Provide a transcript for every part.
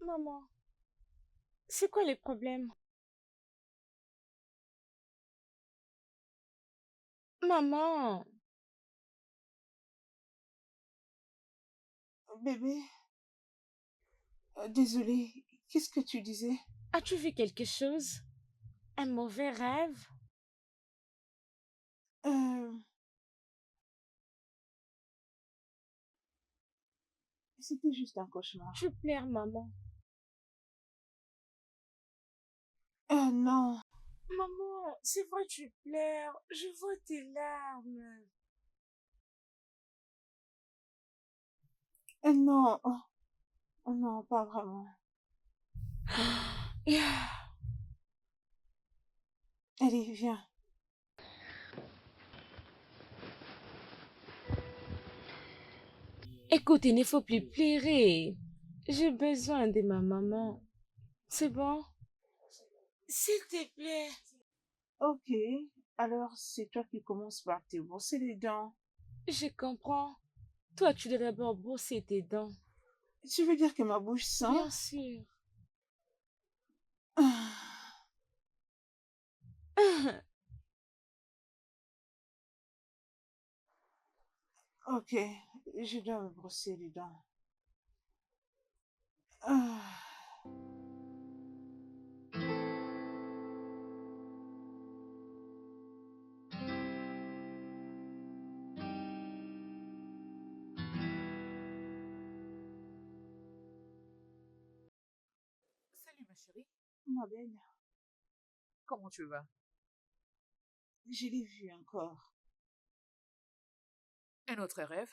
Maman, c'est quoi les problèmes? Maman, Bébé, désolée, qu'est-ce que tu disais? as-tu vu quelque chose? Un mauvais rêve? Euh, C'était juste un Tu cauchemar. pleures, maman. Non. Maman, c'est vrai tu pleures. Je vois tes larmes. Non. Oh, non, pas vraiment. Yeah. Allez, viens. Écoute, il ne faut plus pleurer. J'ai besoin de ma maman. C'est bon? S'il te plaît. Ok, alors c'est toi qui commences par te brosser les dents. Je comprends. Toi, tu dois d'abord brosser tes dents. Tu veux dire que ma bouche sent? Bien sûr. Ok, je dois me brosser les dents. Ah, Salut ma chérie, ma belle, comment tu vas? je l'ai vu encore. Un autre rêve?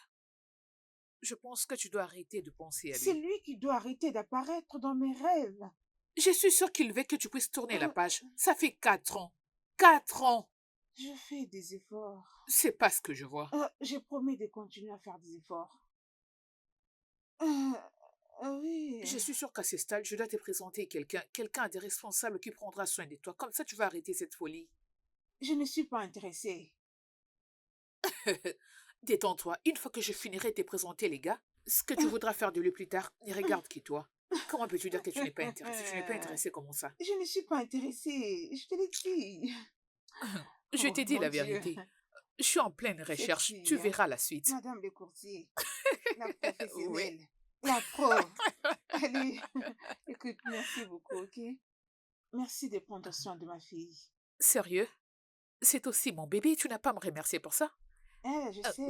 Je pense que tu dois arrêter de penser à C'est lui. lui qui doit arrêter d'apparaître dans mes rêves. Je suis sûre qu'il veut que tu puisses tourner la Euh, page. Ça fait 4 ans. 4 ans! je fais des efforts. C'est pas ce que je vois. J'ai promis de continuer à faire des efforts. Oui. Je suis sûre qu'à ce stade, je dois te présenter quelqu'un de responsable qui prendra soin de toi. Comme ça, tu vas arrêter cette folie. Je ne suis pas intéressée. Détends-toi. Une fois que je finirai de te présenter les gars, ce que tu voudras faire de lui plus tard, ne regarde que toi. Comment peux-tu dire que tu n'es pas intéressé? Tu n'es pas intéressé comment ça? Je ne suis pas intéressée. Je te l'ai dit. Je Oh t'ai dit mon la Dieu. vérité. Je suis en pleine Cette recherche. Tu fille, hein. verras la suite. Madame le courtier, la Oui. professionnelle, la pro. Allez, écoute, merci beaucoup, ok? Merci de prendre soin de ma fille. Sérieux? C'est aussi mon bébé, tu n'as pas à me remercier pour ça? Je Hein? sais.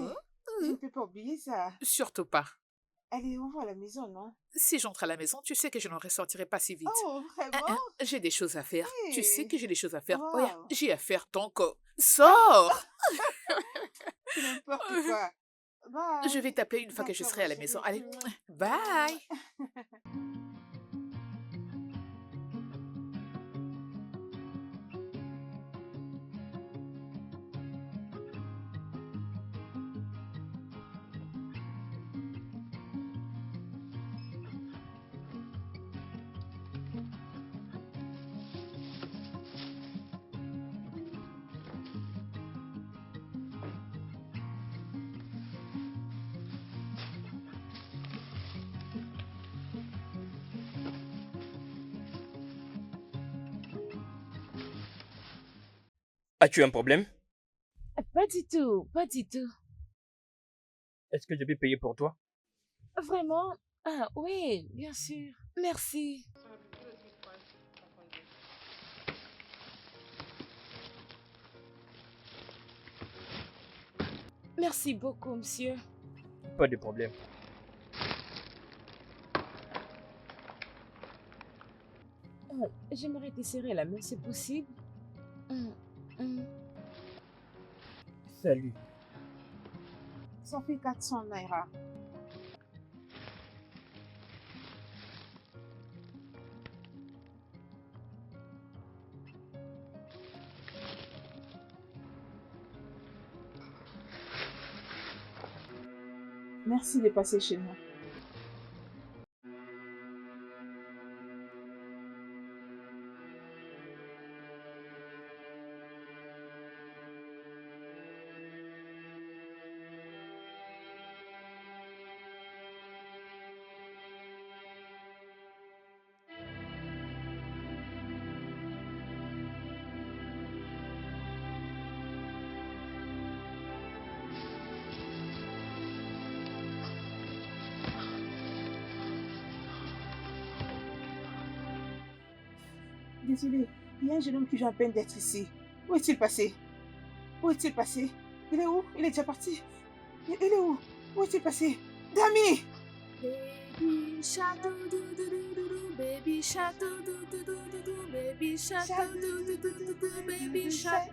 Je ne peux pas oublier ça. Surtout pas. Allez, on va à la maison, non? Si j'entre à la maison, tu sais que je n'en ressortirai pas si vite. Oh, vraiment? J'ai des choses à faire. Tu sais Hey, que j'ai des choses à faire. Oh, yeah, wow. j'ai à faire donc. Sors! C'est n'importe quoi. Je vais Bye. t'appeler une fois que je D'accord, serai ma à la maison. chérie. Allez, bye! Bye. As-tu un problème? Pas du tout, pas du tout. Est-ce que je vais payer pour toi? Vraiment? Ah oui, bien sûr. Merci. Merci beaucoup, monsieur. Pas de problème. J'aimerais te serrer la main, c'est possible? Hum, hum. Salut. Ça fait 400 naira. Merci de passer chez nous. Désolée, il y a un jeune homme qui vient à peine d'être ici. Où est-il passé? Où est-il passé? Il est où? Il est déjà parti. Il est où? Où est-il passé? Dami! Baby shark do do do do do do, baby shark do do do do do do, baby shark do do do do do do, baby shark.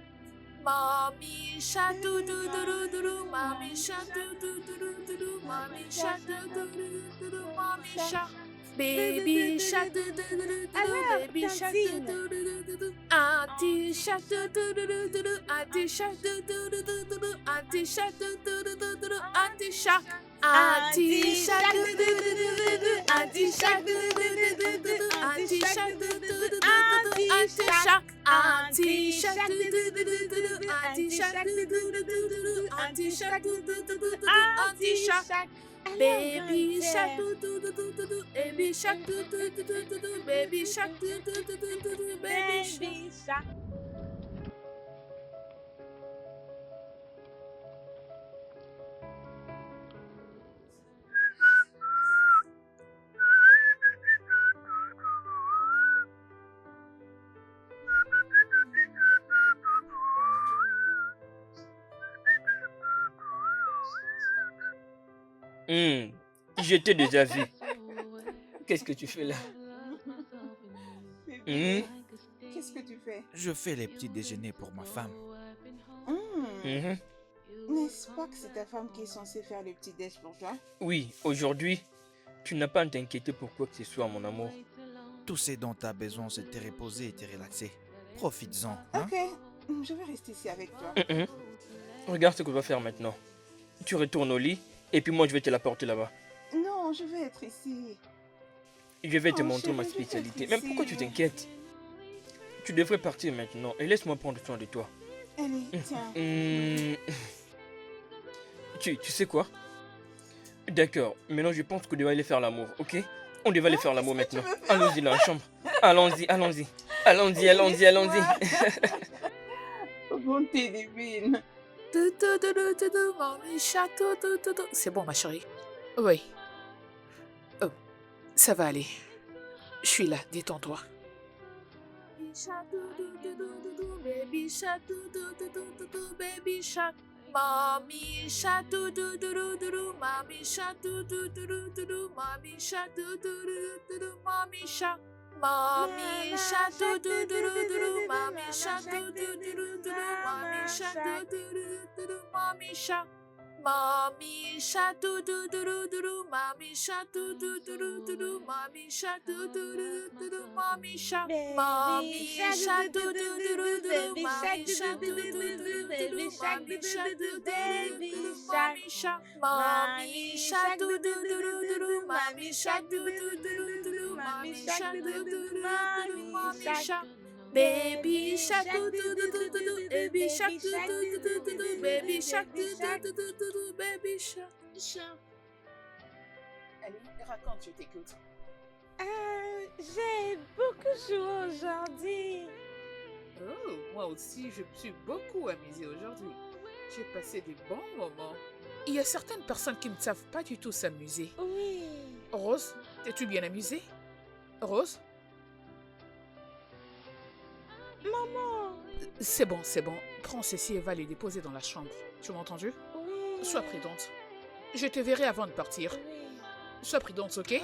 Mommy shark do do do do do do, mommy shark do do do do do do, mommy shark do do do do do, mommy shark. Baby shark do do do do do, Alors, baby shark do Tantine, do do do do do. Auntie shark do do do do do do, auntie shark do do do do do do, auntie shark do do do do do do, auntie shark. Auntie shark do do do do do do, auntie shark do do do do do do, auntie shark do do do do do do, auntie shark. Auntie shark do do do do do do, auntie shark do do do do do do, auntie shark do do do do do do, auntie shark. Baby shark do do do do do do, baby shark do do do do do do, baby shark do do do do do do, baby shark. baby shark. Je t'ai déjà vu. Qu'est-ce que tu fais là? Bébé, qu'est-ce que tu fais? Je fais les petits déjeuners pour ma femme. Hmm, N'est-ce pas que c'est ta femme qui est censée faire le petit déj pour toi? Oui, aujourd'hui, tu n'as pas à t'inquiéter pour quoi que ce soit, mon amour. Tout ce dont tu as besoin, c'est te reposer et te relaxer. Profites-en. Hein? Ok, je vais rester ici avec toi. Regarde ce qu'on va faire maintenant. Tu retournes au lit et puis moi je vais te la porter là-bas. Non, je vais être ici. Je vais te Oh, montrer ma chérie, je vais spécialité. être Mais pourquoi tu ici. t'inquiètes? Tu devrais partir maintenant et laisse-moi prendre soin de toi. Allez, tiens. Hum, Tu sais quoi? D'accord, maintenant je pense qu'on devrait aller faire l'amour, ok? On devrait aller faire l'amour qu'est-ce que maintenant. tu veux faire? Allons-y dans la chambre. Allons-y, allons-y. Allons-y, allons-y, allons-y. Bonté divine. Do do do do do do, mommy shark do do do do. C'est bon, ma chérie. Oui. Oh, ça va aller. Je suis là, détends-toi. Baby shark do do do do do do, baby shark do do do do do do, baby shark. Mommy shark do do do do do do, mommy shark do do do do do do, mommy shark do do do do do, mommy shark. Mommy shark do do do do do do, mommy shark do do do do do do, mommy shark do do do do do, mommy shark. Mommy shark do do do do do do, mommy shark do do do do do do, mommy shark do do do do do, mommy shark. Mommy shark do do do do do, mommy shark do do do do do, mommy shark do do do do, mommy shark. Mommy shark do do do do do, mommy shark do do do do do, mommy shark do do do do, mommy shark. Baby shark do do do do do do, baby shark do do do do do, baby shark do do do do do, baby shark. Allez, raconte, je t'écoute. J'ai beaucoup joué aujourd'hui. Oh, moi aussi, je me suis beaucoup amusée aujourd'hui. J'ai passé des bons moments. Il y a certaines personnes qui ne savent pas du tout s'amuser. Oui. Rose, t'es-tu bien amusée? Rose? Maman. C'est bon, c'est bon. Prends ceci et va les déposer dans la chambre. Tu m'as entendu? Oui. Sois prudente. Je te verrai avant de partir. Oui. Sois prudente, ok?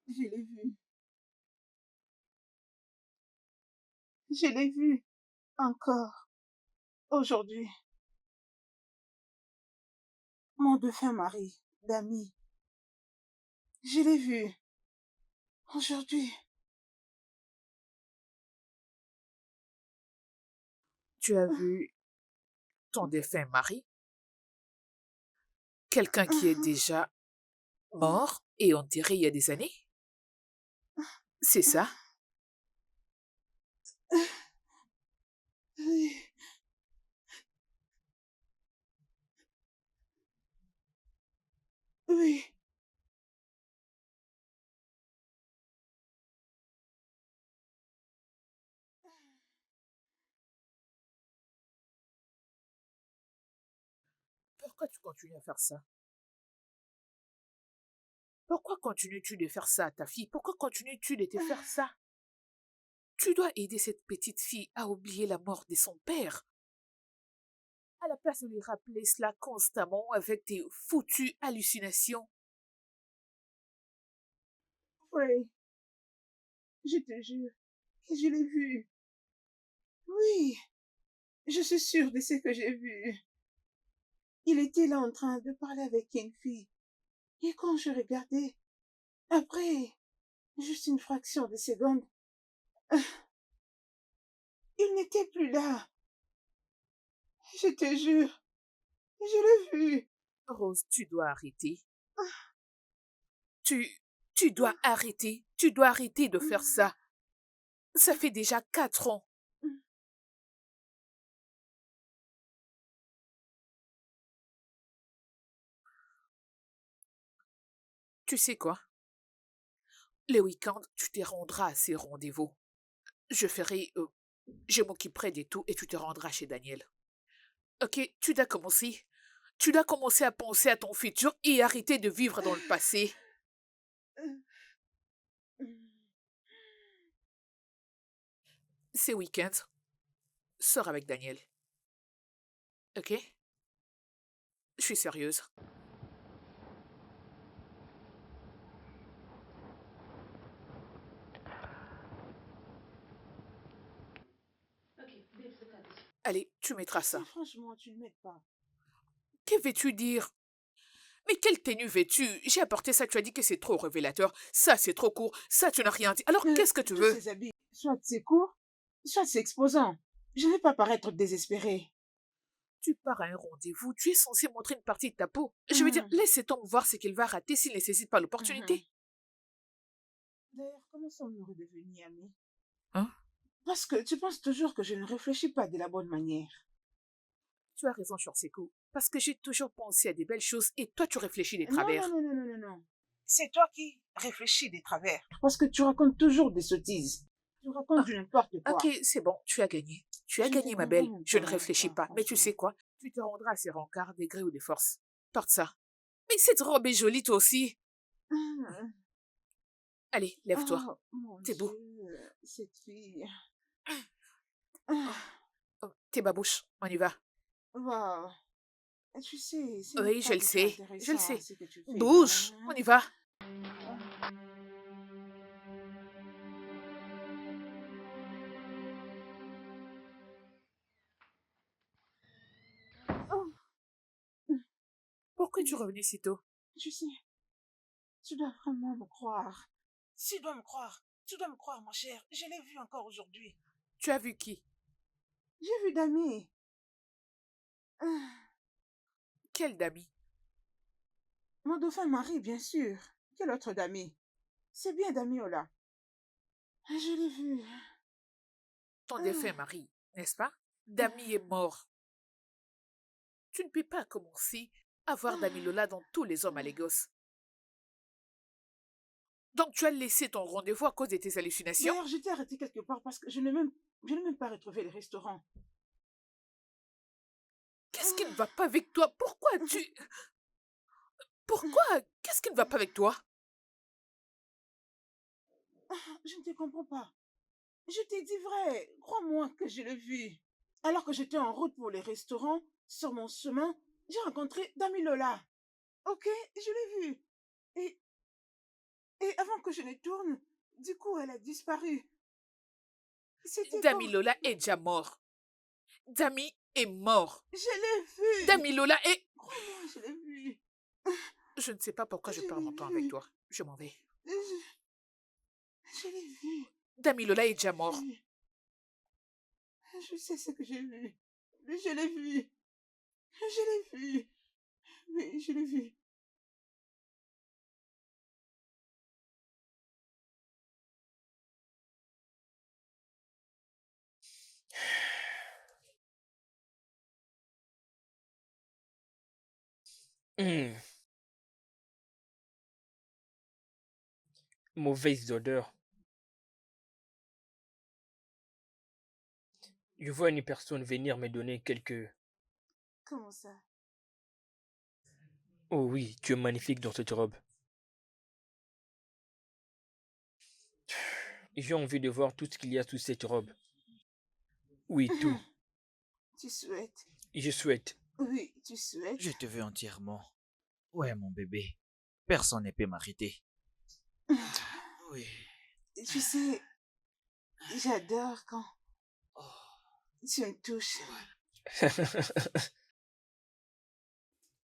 Je l'ai vu. Je l'ai vu. Encore. Aujourd'hui. Mon défunt mari, Dami. Je l'ai vu. Aujourd'hui. Tu as vu ton défunt mari? Quelqu'un qui est déjà mort et enterré il y a des années? C'est ça? Oui. Oui. Pourquoi tu continues à faire ça? Pourquoi continues-tu de faire ça à ta fille? Pourquoi continues-tu de te faire ça? Tu dois aider cette petite fille à oublier la mort de son père. À la place de lui rappeler cela constamment avec tes foutues hallucinations. Oui, je te jure que je l'ai vu. Oui, je suis sûre de ce que j'ai vu. Il était là en train de parler avec une fille. Et quand je regardais, après, juste une fraction de seconde, il n'était plus là. Je te jure, je l'ai vu. Rose, tu dois arrêter. Tu, tu dois arrêter. Tu dois arrêter de faire ça. Ça fait déjà 4 ans. Tu sais quoi? Les week-ends, tu te rendras à ces rendez-vous. Je m'occuperai de tout et tu te rendras chez Daniel. Ok, tu dois commencer. Tu dois commencer à penser à ton futur et arrêter de vivre dans le passé. Ces week-ends, sors avec Daniel. Ok? Je suis sérieuse. Allez, tu mettras ça. Si franchement, tu ne m'aides pas. Que veux-tu dire? Mais quelle tenue veux-tu? J'ai apporté ça, tu as dit que c'est trop révélateur. Ça, c'est trop court. Ça, tu n'as rien dit. Alors, qu'est-ce que tu Tous veux? ces habits, soit c'est court, soit c'est exposant. Je ne vais pas paraître désespérée. Tu pars à un rendez-vous, tu es censé montrer une partie de ta peau. Je veux dire, laisse cet homme voir ce qu'il va rater s'il ne saisit pas l'opportunité. D'ailleurs, comment sommes-nous redevenus amis? Hein? Parce que tu penses toujours que je ne réfléchis pas de la bonne manière. Tu as raison sur ces coups. Parce que j'ai toujours pensé à des belles choses et toi, tu réfléchis des Non, travers. non, non, non, non, non, non. C'est toi qui réfléchis des travers. Parce que tu racontes toujours des sottises. Tu racontes du n'importe quoi. Ok, c'est bon, tu as gagné. Tu as Je ne gagné, te ma belle. comprends Je ne pas, réfléchis pas. Mais tu franchement. sais quoi? Tu te rendras à ces rencarts, des grés ou des forces. Porte ça. Mais cette robe est jolie, toi aussi. Ah, Allez, lève-toi. oh, mon T'es beau. Dieu, cette fille. Ah, Oh, t'es babouche. On y va. wow. Tu sais, ce n'est Oui, pas je le du tout sais. Je le intéressant sais. ce que tu fais Bouge. là. On y va. Oh, Pourquoi es-tu revenu si tôt? tu sais, tu dois vraiment me croire. Tu dois me croire. Tu dois me croire, mon cher. Je l'ai vu encore aujourd'hui. Tu as vu qui? J'ai vu Dami. Ah, Quel Dami? mon dauphin Marie, bien sûr. Quel autre Dami? C'est bien Damiola. Je l'ai vu. Ton défunt mari, n'est-ce pas? Dami est mort. Tu ne peux pas commencer à voir Dami Lola dans tous les hommes à Lagos. Donc tu as laissé ton rendez-vous à cause de tes hallucinations? D'ailleurs, j'étais arrêtée quelque part parce que je n'ai même pas retrouvé le restaurant. Qu'est-ce qui ne va pas avec toi? Pourquoi? Qu'est-ce qui ne va pas avec toi? Je ne te comprends pas. Je t'ai dit vrai. Crois-moi que je l'ai vu. Alors que j'étais en route pour le restaurant, sur mon chemin, j'ai rencontré Damilola. Ok, je l'ai vue. Et, et avant que je ne tourne, du coup, elle a disparu. C'était Dami comme... Lola est déjà mort. Dami est mort. Je l'ai vue. Dami Lola est... Crois-moi, je l'ai vue. Je ne sais pas pourquoi je Je perds l'ai mon temps avec vue. toi. Je m'en vais. Je l'ai vue. Dami Lola est déjà mort. Je sais ce que j'ai vu. Je l'ai vu. Je l'ai vu. Oui, je l'ai vu. Hmm, mauvaise odeur. Je vois une personne venir me donner quelques... Comment ça? Oh oui, tu es magnifique dans cette robe. J'ai envie de voir tout ce qu'il y a sous cette robe. Oui, tout. Tu souhaites? Et je souhaite. Oui, tu souhaites? Je te veux entièrement. Ouais, mon bébé. Personne ne peut m'arrêter. Oui. Tu sais, j'adore quand Oh, tu me touches.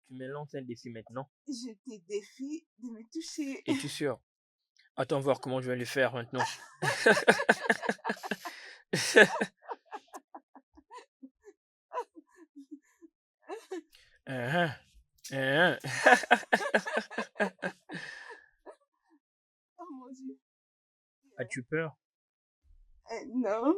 Tu me lances un défi maintenant. Je te défie de me toucher. Es-tu sûr? Attends voir comment je vais le faire maintenant. Hein, hein. Oh mon Dieu. As-tu peur? Non.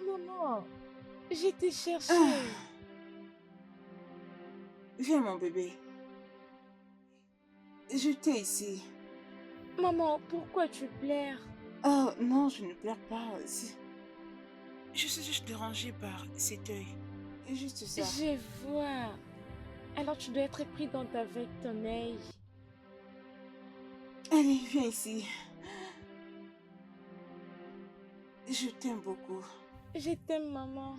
Maman, je t'ai cherché. Viens, mon bébé. Je t'ai ici. Maman, pourquoi tu pleures? Oh non, je ne pleure pas. Je suis juste dérangée par cet œil. Juste ça. Je vois. Alors tu dois être prudente avec ton œil. Allez, viens ici. Je t'aime beaucoup. Je t'aime, maman.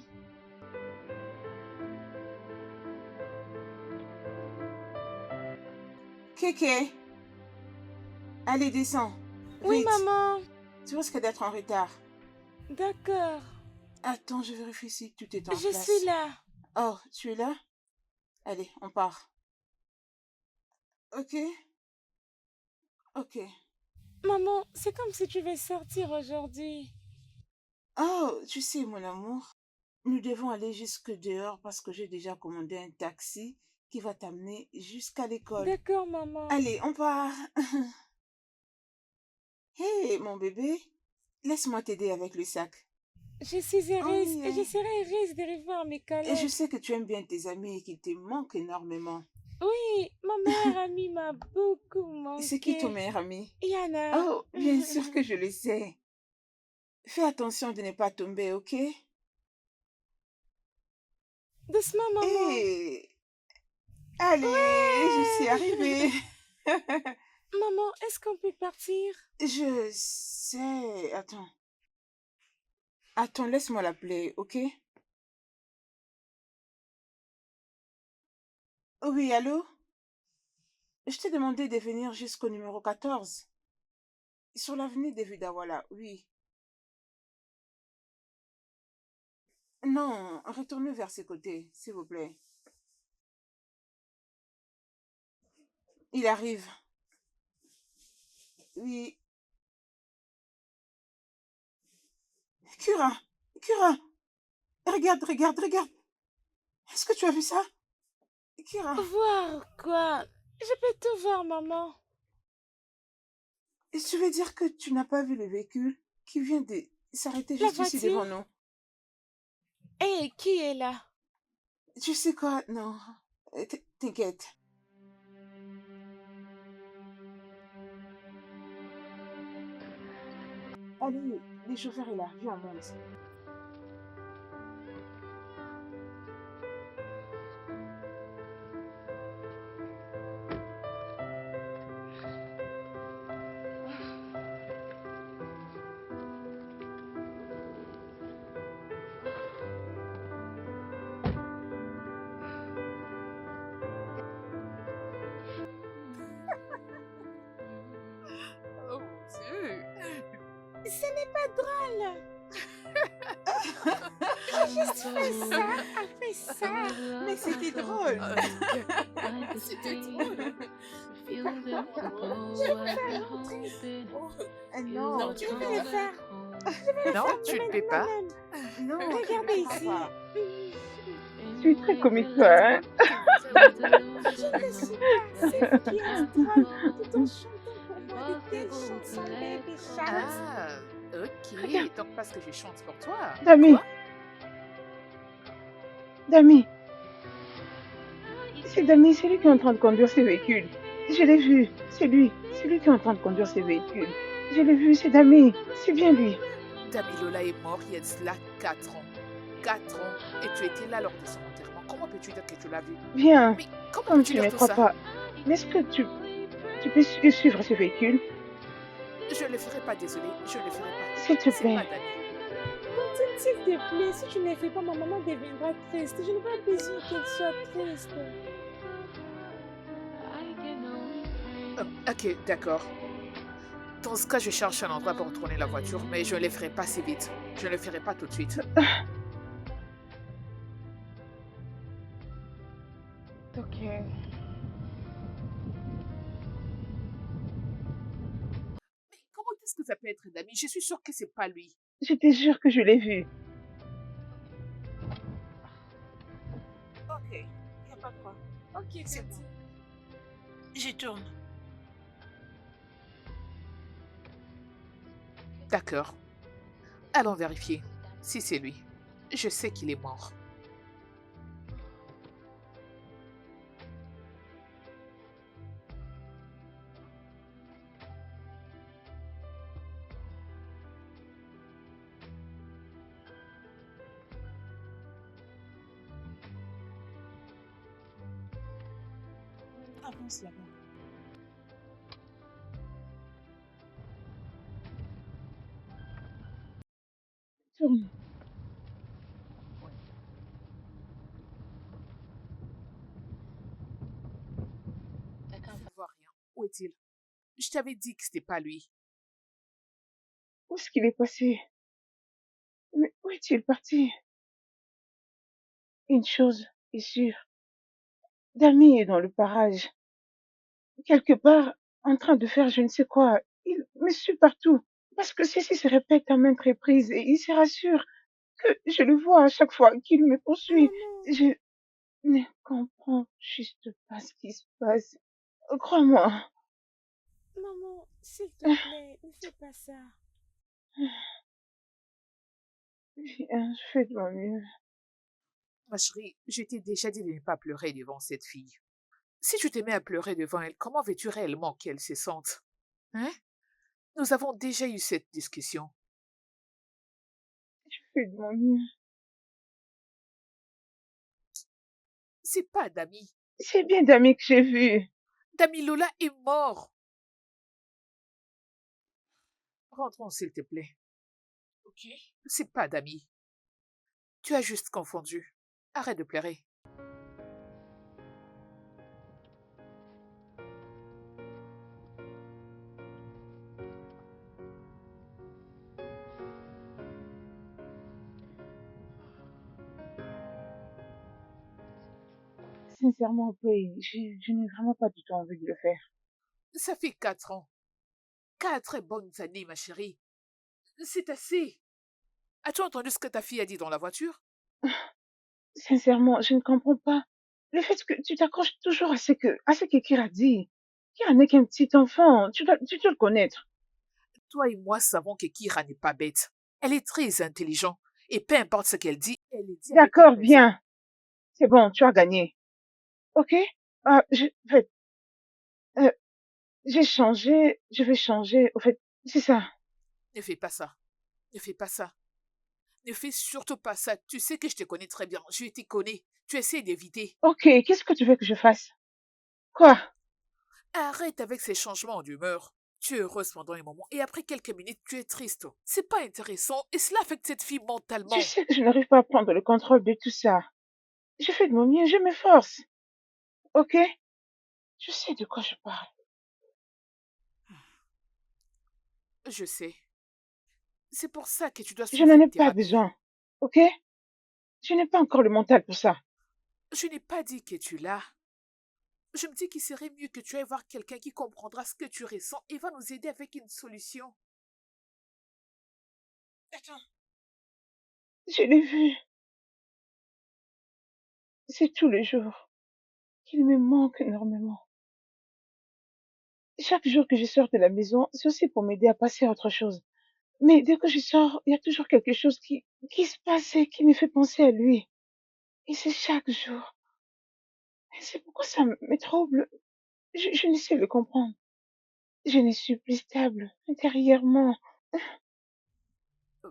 Kéké. Allez, descends. Oui, Vite. maman. Tu risques d'être en retard. D'accord. Attends, je vérifie si tout est en Je place. suis là. Oh, tu es là? Allez, on part. Ok? Ok. Maman, c'est comme si tu veux sortir aujourd'hui. Oh, tu sais, mon amour, nous devons aller jusque dehors parce que j'ai déjà commandé un taxi qui va t'amener jusqu'à l'école. D'accord, maman. Allez, on part. Hé, mon bébé, laisse-moi t'aider avec le sac. Je suis heureuse Oui, et je serai heureuse de revoir mes Et collègues. je sais que tu aimes bien tes amis et qu'ils te manquent énormément. Oui, ma meilleure amie m'a beaucoup C'est qui ton manqué. meilleur ami? Yana. Oh, bien sûr que je le sais. Fais attention de ne pas tomber, ok? Doucement, maman. Hé, allez, je suis Ouais. arrivée. Maman, est-ce qu'on peut partir? Je sais. Attends. Attends, laisse-moi l'appeler, ok? Oui, allô? Je t'ai demandé de venir jusqu'au numéro 14. Sur l'avenue de Vidawala, oui. Non, retournez vers ses côtés, s'il vous plaît. Il arrive. Oui. Cura! Cura! Regarde, regarde, regarde! Est-ce que tu as vu ça? Kira, Voir quoi? Je peux tout voir, maman. tu veux dire que tu n'as pas vu le véhicule qui vient de s'arrêter La juste ici devant voiture? nous? Et qui est là? Tu sais quoi? Non. T'inquiète. Allez, le chauffeur est là. Viens, on monte. Oh mon Dieu. Ce n'est pas drôle. Fais ça. Mais c'était drôle. C'était drôle. Ah non, Je vais le faire. Non, tu ne peux pas. non, Regardez je ici. comprends pas. Tu es très comique, toi, hein? Je ne suis pas celle qui est drôle tout en chantant pour moi de telles chansons, Baby Shark. Ah, ok. Donc parce que je chante pour toi. Dami, Quoi? Dami, c'est Dami, c'est lui qui est en train de conduire ses véhicules. Je l'ai vu, c'est lui qui est en train de conduire ses véhicules. Je l'ai vu, c'est Dami, c'est bien lui. Damilola est mort il y a de cela 4 ans. 4 ans. Et tu étais là lors de son enterrement. Comment peux-tu dire que tu l'as vu? Viens, Mais comment comme peux-tu tu ne dire me tout crois ça? pas, mais est-ce que tu peux suivre ce véhicule? Je ne le ferai pas, désolé. Je ne le ferai pas. S'il te C'est plaît. pas Dami. Tantine, s'il te plaît, si tu ne le fais pas, ma maman deviendra triste. Je n'ai pas besoin qu'elle soit triste. Ok, d'accord. Dans ce cas, je cherche un endroit pour retourner la voiture, mais je ne le ferai pas si vite. Je ne le ferai pas tout de suite. Ok. Mais comment est-ce que ça peut être Dami? Je suis sûre que c'est pas lui. Je te jure que je l'ai vu. Ok, y a pas de quoi. Ok, C'est bon. J'y tourne. D'accord. Allons vérifier si c'est lui. Je sais qu'il est mort. Avance là-bas. Tourne. Je ne vois rien. Où est-il? Je t'avais dit que c'était pas lui. Où est-ce qu'il est passé? Mais où est-il parti? Une chose est sûre. Dami est dans le parage. Quelque part, en train de faire je ne sais quoi. Il me suit partout. Parce que ceci se répète à maintes reprises et il se rassure que je le vois à chaque fois qu'il me poursuit. Maman, Je ne comprends juste pas ce qui se passe. Crois-moi. maman, s'il te plaît, ne fais pas ça. Viens, je fais de mon mieux. Ma chérie, je t'ai déjà dit de ne pas pleurer devant cette fille. Si tu te mets à pleurer devant elle, comment veux-tu réellement qu'elle se sente? Hein? Nous avons déjà eu cette discussion. Je fais de mon mieux. C'est pas Dami. C'est bien Dami que j'ai vu. Damilola est mort. Rentrons, s'il te plaît. Ok? C'est pas Dami. Tu as juste confondu. Arrête de pleurer. Sincèrement, oui, je n'ai vraiment pas du tout envie de le faire. Ça fait 4 ans. 4 bonnes années, ma chérie. C'est assez. As-tu entendu ce que ta fille a dit dans la voiture? Sincèrement, je ne comprends pas. Le fait que tu t'accroches toujours à ce que Kira dit. Kira n'est qu'un petit enfant. Tu dois le connaître. Toi et moi savons que Kira n'est pas bête. Elle est très intelligente. Et peu importe ce qu'elle dit, elle le dit avec D'accord, raison. bien. C'est bon, tu as gagné. Ok? En fait, euh, je vais changer. En fait, c'est ça. Ne fais pas ça. Ne fais pas ça. Ne fais surtout pas ça. Tu sais que je te connais très bien. Je te connais. Tu essaies d'éviter. Ok, qu'est-ce que tu veux que je fasse? Quoi? Arrête avec ces changements d'humeur. Tu es heureuse pendant un moment et après quelques minutes, tu es triste. C'est pas intéressant et cela affecte cette fille mentalement. Tu sais que je n'arrive pas à prendre le contrôle de tout ça. Je fais de mon mieux, je m'efforce. Ok? Je sais de quoi je parle. Je sais. C'est pour ça que tu dois Je n'en suivre ai une pas thérapie. besoin. Ok? Je n'ai pas encore le mental pour ça. Je n'ai pas dit que tu l'as. Je me dis qu'il serait mieux que tu ailles voir quelqu'un qui comprendra ce que tu ressens et va nous aider avec une solution. Attends, Je l'ai vu. C'est tous les jours qu'il me manque énormément. Chaque jour que je sors de la maison, c'est aussi pour m'aider à passer à autre chose. Mais dès que je sors, il y a toujours quelque chose qui se passe et qui me fait penser à lui. Et c'est chaque jour. Et c'est pourquoi ça me trouble. Je ne sais le comprendre. Je ne suis plus stable intérieurement. Euh,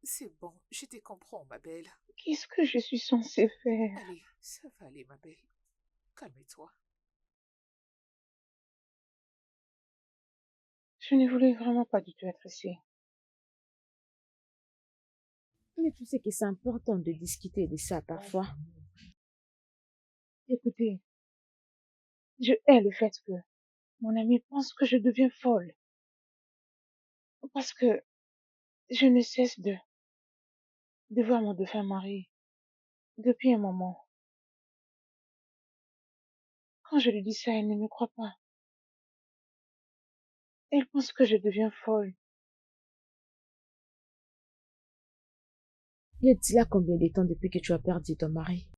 C'est bon, je te comprends, ma belle. Qu'est-ce que je suis censée faire? Allez, ça va aller, ma belle. Calme-toi. Je ne voulais vraiment pas du tout être ici. Mais tu sais que c'est important de discuter de ça parfois. Écoutez, je hais le fait que mon ami pense que je deviens folle. Parce que je ne cesse de voir mon défunt mari depuis un moment. Quand je lui dis ça, elle ne me croit pas. Elle pense que je deviens folle. Y a-t-il là combien de temps depuis que tu as perdu ton mari?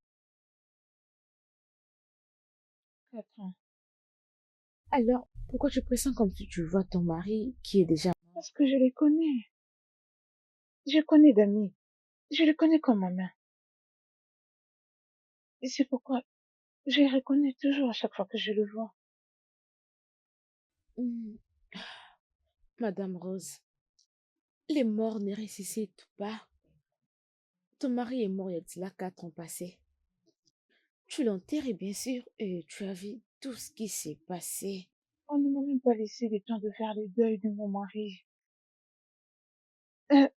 4 ans. Alors, pourquoi tu pressens comme si tu vois ton mari qui est déjà... Parce que je les connais. Je connais d'amis. Je les connais comme ma main. Et c'est pourquoi je les reconnais toujours à chaque fois que je le vois. Hmm, Madame Rose, les morts ne ressuscitent pas. Ton mari est mort il y a de cela 4 ans passés. Tu l'as enterré, bien sûr, et tu as vu tout ce qui s'est passé. On ne m'a même pas laissé le temps de faire le deuil de mon mari. Euh,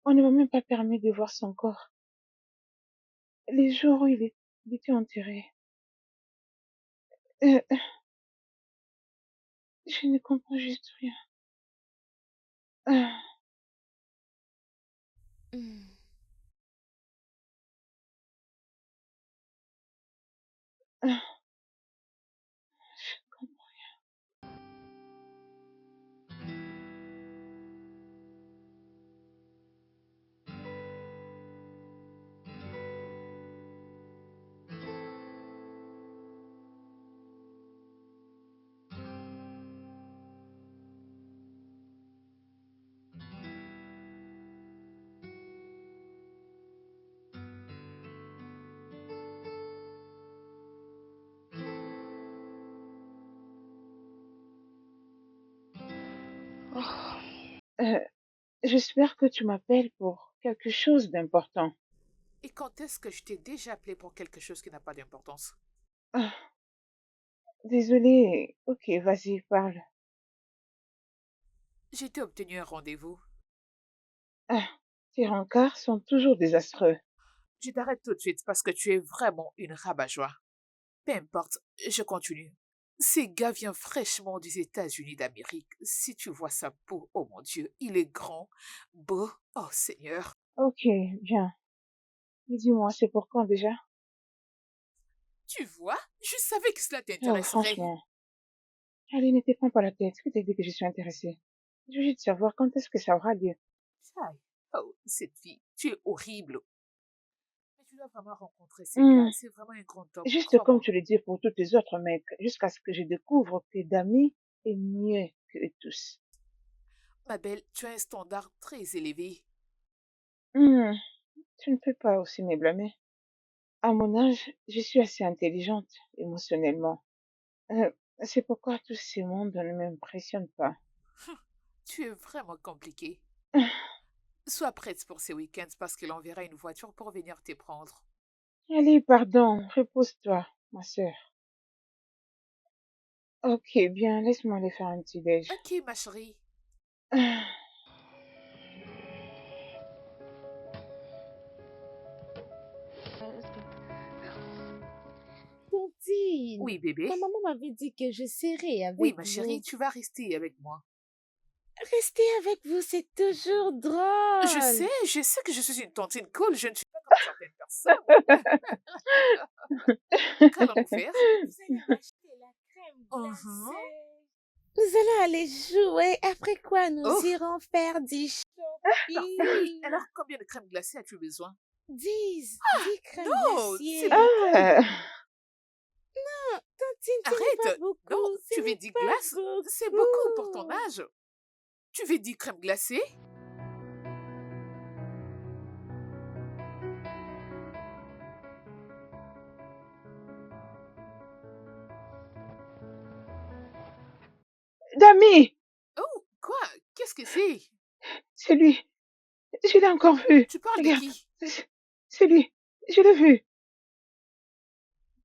on ne m'a même pas permis de voir son corps. Les jours où il était enterré. Euh, je ne comprends juste rien. Ah, Hmm. ah, je comprends. Euh, j'espère que tu m'appelles pour quelque chose d'important. Et quand est-ce que je t'ai déjà appelé pour quelque chose qui n'a pas d'importance? Ah, désolée. Ok, vas-y, parle. J'ai t'ai obtenu un rendez-vous. Ah, tes rencarts sont toujours désastreux. Je t'arrête tout de suite parce que tu es vraiment une rabat-joie. Peu importe, je continue. Ce gars vient fraîchement des États-Unis d'Amérique. Si tu vois sa peau, oh mon Dieu, il est grand, beau, oh Seigneur. Ok, bien. Mais dis-moi, c'est pour quand déjà? Tu vois, je savais que cela Oh, t'intéresserait. franchement. Allez, ne te prends pas la tête. Que t'as dit que je suis intéressée? Je veux juste savoir quand est-ce que ça aura lieu. Aïe, oh, cette fille, tu es horrible. Mais tu dois vraiment rencontrer ces Hmm, gars, c'est vraiment un grand homme, juste comme crois-moi. tu le dis pour tous les autres mecs, jusqu'à ce que je découvre que Dami est mieux que eux tous. Ma belle, tu as un standard très élevé. Hmm, tu ne peux pas aussi me blâmer. À mon âge, je suis assez intelligente émotionnellement. Euh, c'est pourquoi tous ces mondes ne m'impressionnent pas. Tu es vraiment compliqué. Sois prête pour ces week-ends parce qu'il enverra une voiture pour venir te prendre. Allez, pardon, repose-toi, ma sœur. Ok, bien, laisse-moi aller faire un petit déj. Ok, ma chérie. Ah, Tontine, Oui, bébé. ma maman m'avait dit que je serais Oui, avec ma chérie, vous. tu vas rester avec moi. Rester avec vous, c'est toujours drôle. Je sais que je suis une tontine cool, je ne suis pas pour certaines personnes. Qu'allons-nous faire? Vous allez m'acheter la crème Mhm. glacée. Nous allons aller jouer. Après quoi, nous Oh, irons faire du parfait. shopping. Alors, combien de crème glacée as-tu besoin? 10 crèmes Non, c'est glacées. beaucoup. Ah, Non, Tantine, ce n'est pas Arrête. Non, beaucoup. Ce tu veux n'est 10 pas glaces? C'est beaucoup pour ton beaucoup. âge. Tu veux 10 crèmes glacées? Dami, Oh, quoi? Qu'est-ce que c'est? c'est lui. Je l'ai encore vu. Tu parles de Regarde, qui? c'est lui. Je l'ai vu.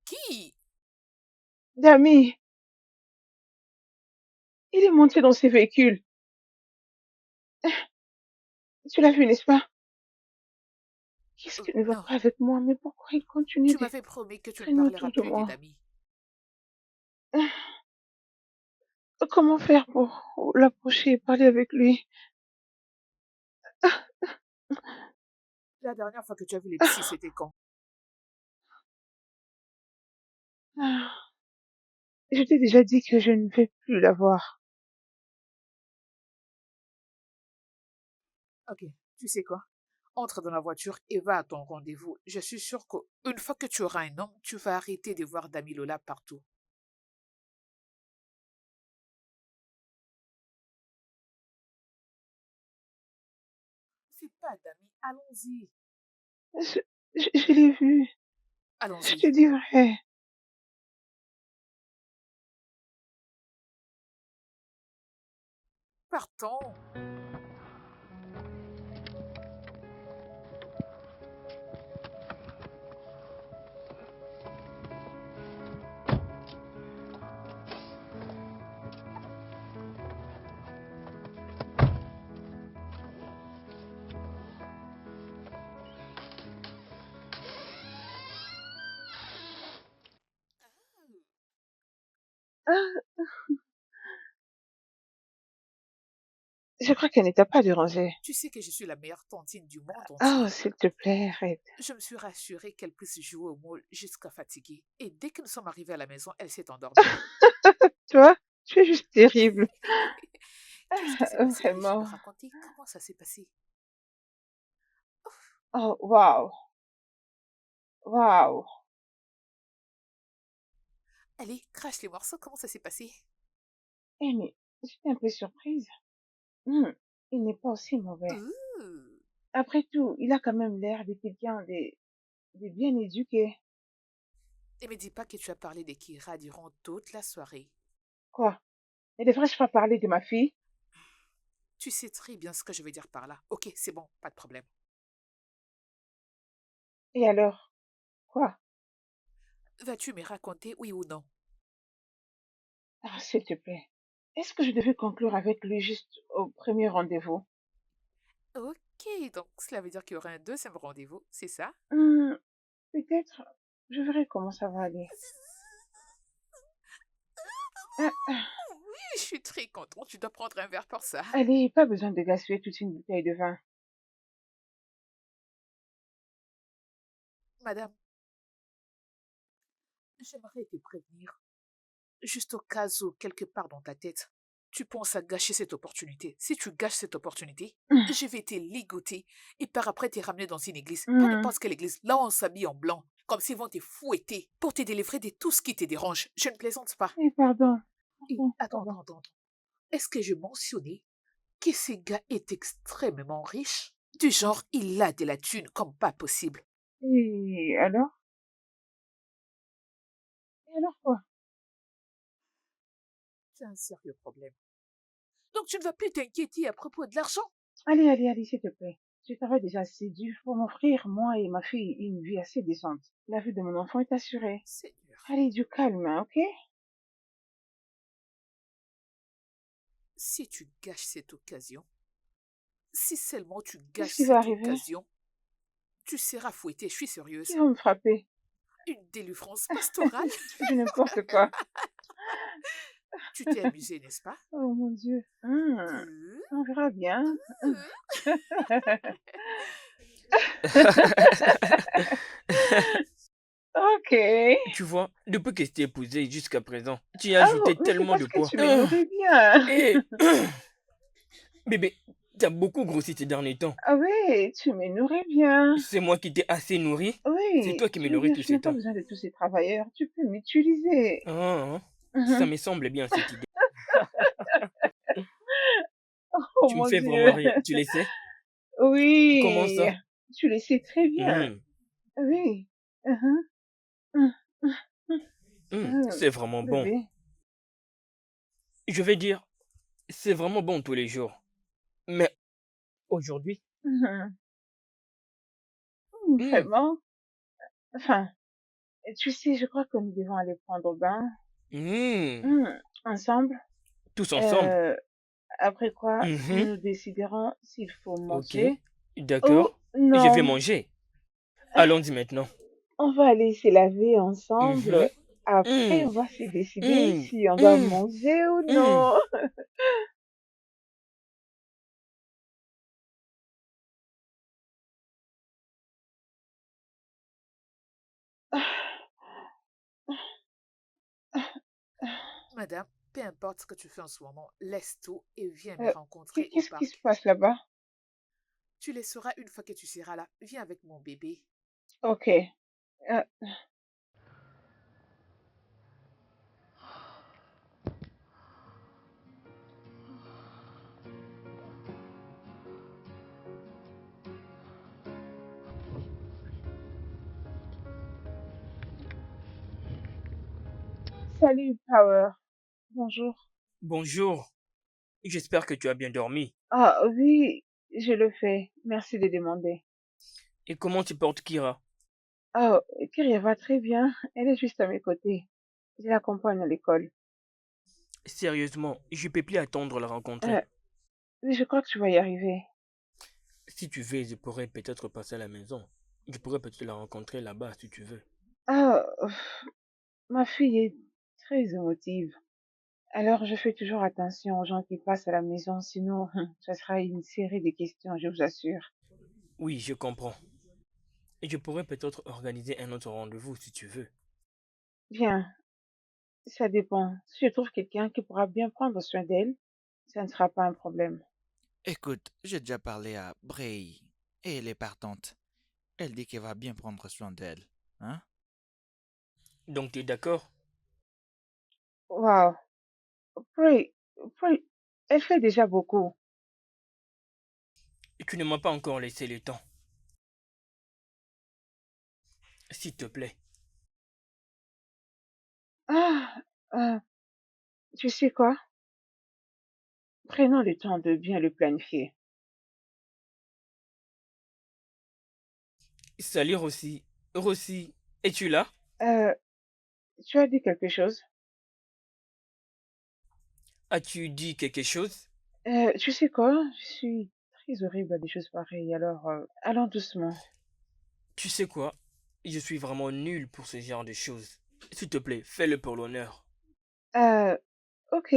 Qui? Dami, il est monté dans ses véhicules. Tu l'as vu, n'est-ce pas? Qu'est-ce qui ne va Non, pas avec moi? Mais pourquoi il continue tu de m'avais promis que tu ne traîner parleras autour de plus des moi? amis. Comment faire pour l'approcher et parler avec lui? La dernière fois que tu as vu les psys, c'était quand? Ah, je t'ai déjà dit que je ne vais plus la voir. Ok, tu sais quoi? Entre dans la voiture et va à ton rendez-vous. Je suis sûre qu'une fois que tu auras un homme, tu vas arrêter de voir Damilola partout. C'est pas Dami, allons-y. Je, je l'ai vu. Je te Allons-y. dis vrai. Partons. Ah, je crois qu'elle n'était pas dérangée. Tu sais que je suis la meilleure tantine du monde Oh, entier. s'il te plaît, arrête. Je me suis rassurée qu'elle puisse jouer au mall jusqu'à fatiguer. Et dès que nous sommes arrivés à la maison, elle s'est endormie. Toi, tu es juste terrible. Qu'est-ce qui s'est Ah, passé? Allez, je me vraiment. raconter comment ça s'est passé. Oh, waouh. Waouh. Allez, crache les morceaux, comment ça s'est passé? Eh, mais j'étais un peu surprise. Hmm, il n'est pas aussi mauvais. Ouh. Après tout, il a quand même l'air de quelqu'un de bien éduqué. Et me dis pas que tu as parlé de Kira durant toute la soirée. Quoi? Ne devrais-je pas parler de ma fille? Tu sais très bien ce que je veux dire par là. Ok, c'est bon, pas de problème. Et alors? Quoi? Vas-tu me raconter oui ou non? Ah, s'il te plaît. Est-ce que je devais conclure avec lui juste au premier rendez-vous? Ok, donc cela veut dire qu'il y aura un deuxième rendez-vous, c'est ça? Hmm, peut-être. Je verrai comment ça va aller. Ah, ah, Oui, je suis très contente. Tu dois prendre un verre pour ça. allez, pas besoin de gaspiller toute une bouteille de vin. Madame, j'aimerais te prévenir, juste au cas où, quelque part dans ta tête, tu penses à gâcher cette opportunité. Si tu gâches cette opportunité, Hmm, je vais te ligoter et par après te ramener dans une église. Pas hmm. n'importe quelle église. Là, on s'habille en blanc, comme s'ils vont te fouetter pour te délivrer de tout ce qui te dérange. Je ne plaisante pas. Eh, pardon. Et Pardon, attends, pardon. attends, attends. Est-ce que je mentionnais que ce gars est extrêmement riche? Du genre, il a de la thune comme pas possible. Et alors? Et alors quoi? C'est un sérieux problème. Donc tu ne vas plus t'inquiéter à propos de l'argent? Allez, allez, allez, s'il te plaît. Je travaille déjà assez dur pour m'offrir, moi et ma fille, une vie assez décente. La vie de mon enfant est assurée. Seigneur, Allez, du calme, hein, ok? si tu gâches cette occasion, si seulement tu Qu'est-ce gâches qui va cette arriver? occasion, tu seras fouetté, je suis Qui sérieuse. va me frapper? Une délivrance pastorale? Tu fais n'importe quoi. Tu t'es amusé, n'est-ce pas? Oh mon Dieu. Euh, On verra bien. euh. Ok. Tu vois, depuis que je t'ai épousé jusqu'à présent, tu as Oh, ajouté mais c'est tellement de parce que poids. tu me nourris bien. Et bébé, tu as beaucoup grossi ces derniers temps. Ah oui, tu me nourris bien. C'est moi qui t'ai assez nourri. C'est Oui, toi qui me tu veux nourris dire, tous je n'ai ces pas temps. besoin de tous ces travailleurs. Tu peux m'utiliser. Ah, hein. Ça Mhm. me semble bien cette idée. Oh Tu me mon fais vraiment Dieu. rire. Tu le sais? Comment Oui, ça? tu le sais très bien. Hmm, Oui. Mhm. Mhm. c'est vraiment bon. Bébé. Je vais dire, c'est vraiment bon tous les jours. Mais aujourd'hui, Mhm. hmm, Vraiment. Enfin, tu sais, je crois que nous devons aller prendre bain. hmm, Ensemble. tous ensemble. Euh, Après quoi, Mhm, nous déciderons s'il faut ok, manger ou d'accord. Je vais non. manger. Allons-y maintenant. On va aller se laver ensemble. Mhm, Après, hmm, on va se décider hmm, si on doit hmm, manger ou hmm. non. Madame, peu importe ce que tu fais en ce moment, laisse tout et viens me Euh, rencontrer au Qu'est-ce qui se parc. passe là-bas? Tu les sauras une fois que tu seras là. Viens avec mon bébé. Ok. Euh, Salut, Power. Bonjour. Bonjour. J'espère que tu as bien dormi. Ah oui, je le fais. Merci de demander. Et comment tu portes Kira? Oh, Kyria va très bien. Elle est juste à mes côtés. Je l'accompagne à l'école. Sérieusement, je peux plus attendre la Euh, rencontrer. oui, je crois que tu vas y arriver. Si tu veux, je pourrais peut-être passer à la maison. Je pourrais peut-être la rencontrer là-bas si tu veux. Ah, ma fille est très émotive. Alors, je fais toujours attention aux gens qui passent à la maison, sinon, ça sera une série de questions, je vous assure. Oui, je comprends. Et je pourrais peut-être organiser un autre rendez-vous si tu veux. Bien, ça dépend. Si je trouve quelqu'un qui pourra bien prendre soin d'elle, ça ne sera pas un problème. Écoute, j'ai déjà parlé à Bray et elle est partante. Elle dit qu'elle va bien prendre soin d'elle. Hein? Donc tu es d'accord? Wow. Pray, pray, elle fait déjà beaucoup. Tu ne m'as pas encore laissé le temps. S'il te plaît. Ah, euh, tu sais quoi? Prenons le temps de bien le planifier. Salut Rossi. Rossi, es-tu là? Euh, Tu as dit quelque chose? As-tu dit quelque chose? Tu sais quoi? Je suis très horrible à des choses pareilles, alors allons doucement. Tu sais quoi? Je suis vraiment nul pour ce genre de choses. S'il te plaît, fais-le pour l'honneur. Euh, ok.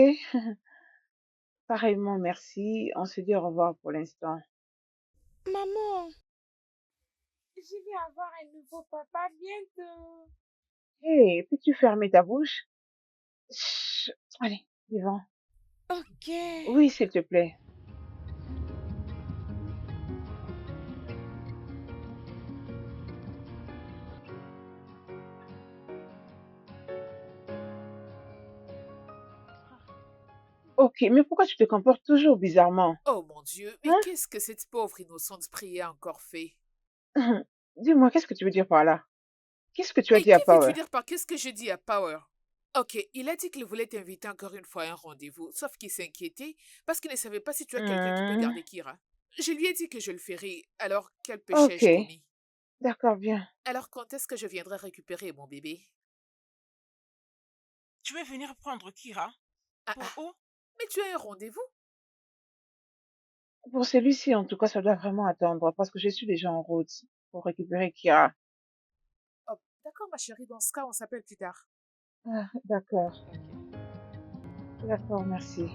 Pareillement, merci. On se dit au revoir pour l'instant. Maman, je vais avoir un nouveau papa bientôt. Hé, peux-tu fermer ta bouche? Chut. Allez, vivant. Ok. Oui, s'il te plaît. Ok, mais pourquoi tu te comportes toujours bizarrement? Oh mon Dieu, mais Hein? qu'est-ce que cette pauvre innocente Brie a encore fait? Dis-moi, qu'est-ce que tu veux dire par là? Qu'est-ce que tu as Et dit à qui veux-tu Power? dire par qu'est-ce que je dis à Power? Ok, il a dit qu'il voulait t'inviter encore une fois à un rendez-vous, sauf qu'il s'inquiétait parce qu'il ne savait pas si tu as quelqu'un qui peut Hmm, garder Kira. Je lui ai dit que je le ferais, alors quel péché ok, ai-je commis? d'accord, bien. Alors quand est-ce que je viendrai récupérer mon bébé? Tu veux venir prendre Kira? Ah Pour ah, où? mais tu as un rendez-vous? Pour celui-ci, en tout cas, ça doit vraiment attendre parce que je suis déjà en route pour récupérer Kira. Oh, d'accord ma chérie, dans ce cas on s'appelle plus tard. Ah, d'accord, d'accord, merci.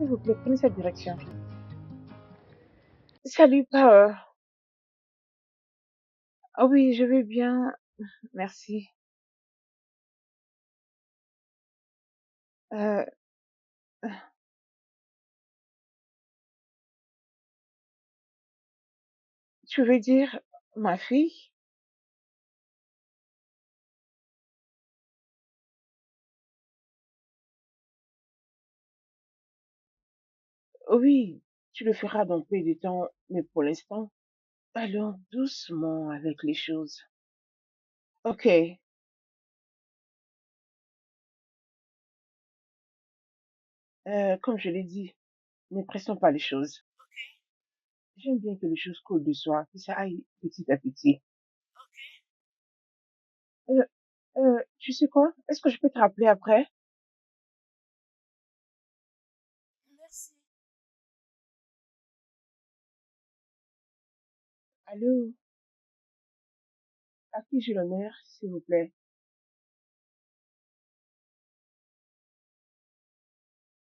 S'il vous plaît, prenez cette direction. Salut, Power. Ah oui, je vais bien. Merci. Euh, tu veux dire ma fille? Oui, tu le feras dans peu de temps, mais pour l'instant, allons doucement avec les choses. Ok, comme je l'ai dit, ne pressons pas les choses. J'aime bien que les choses coulent de soi, que ça aille petit à petit. Euh, tu sais quoi? Est-ce que je peux te rappeler après? Merci. Allô? À qui j'ai l'honneur, s'il vous plaît?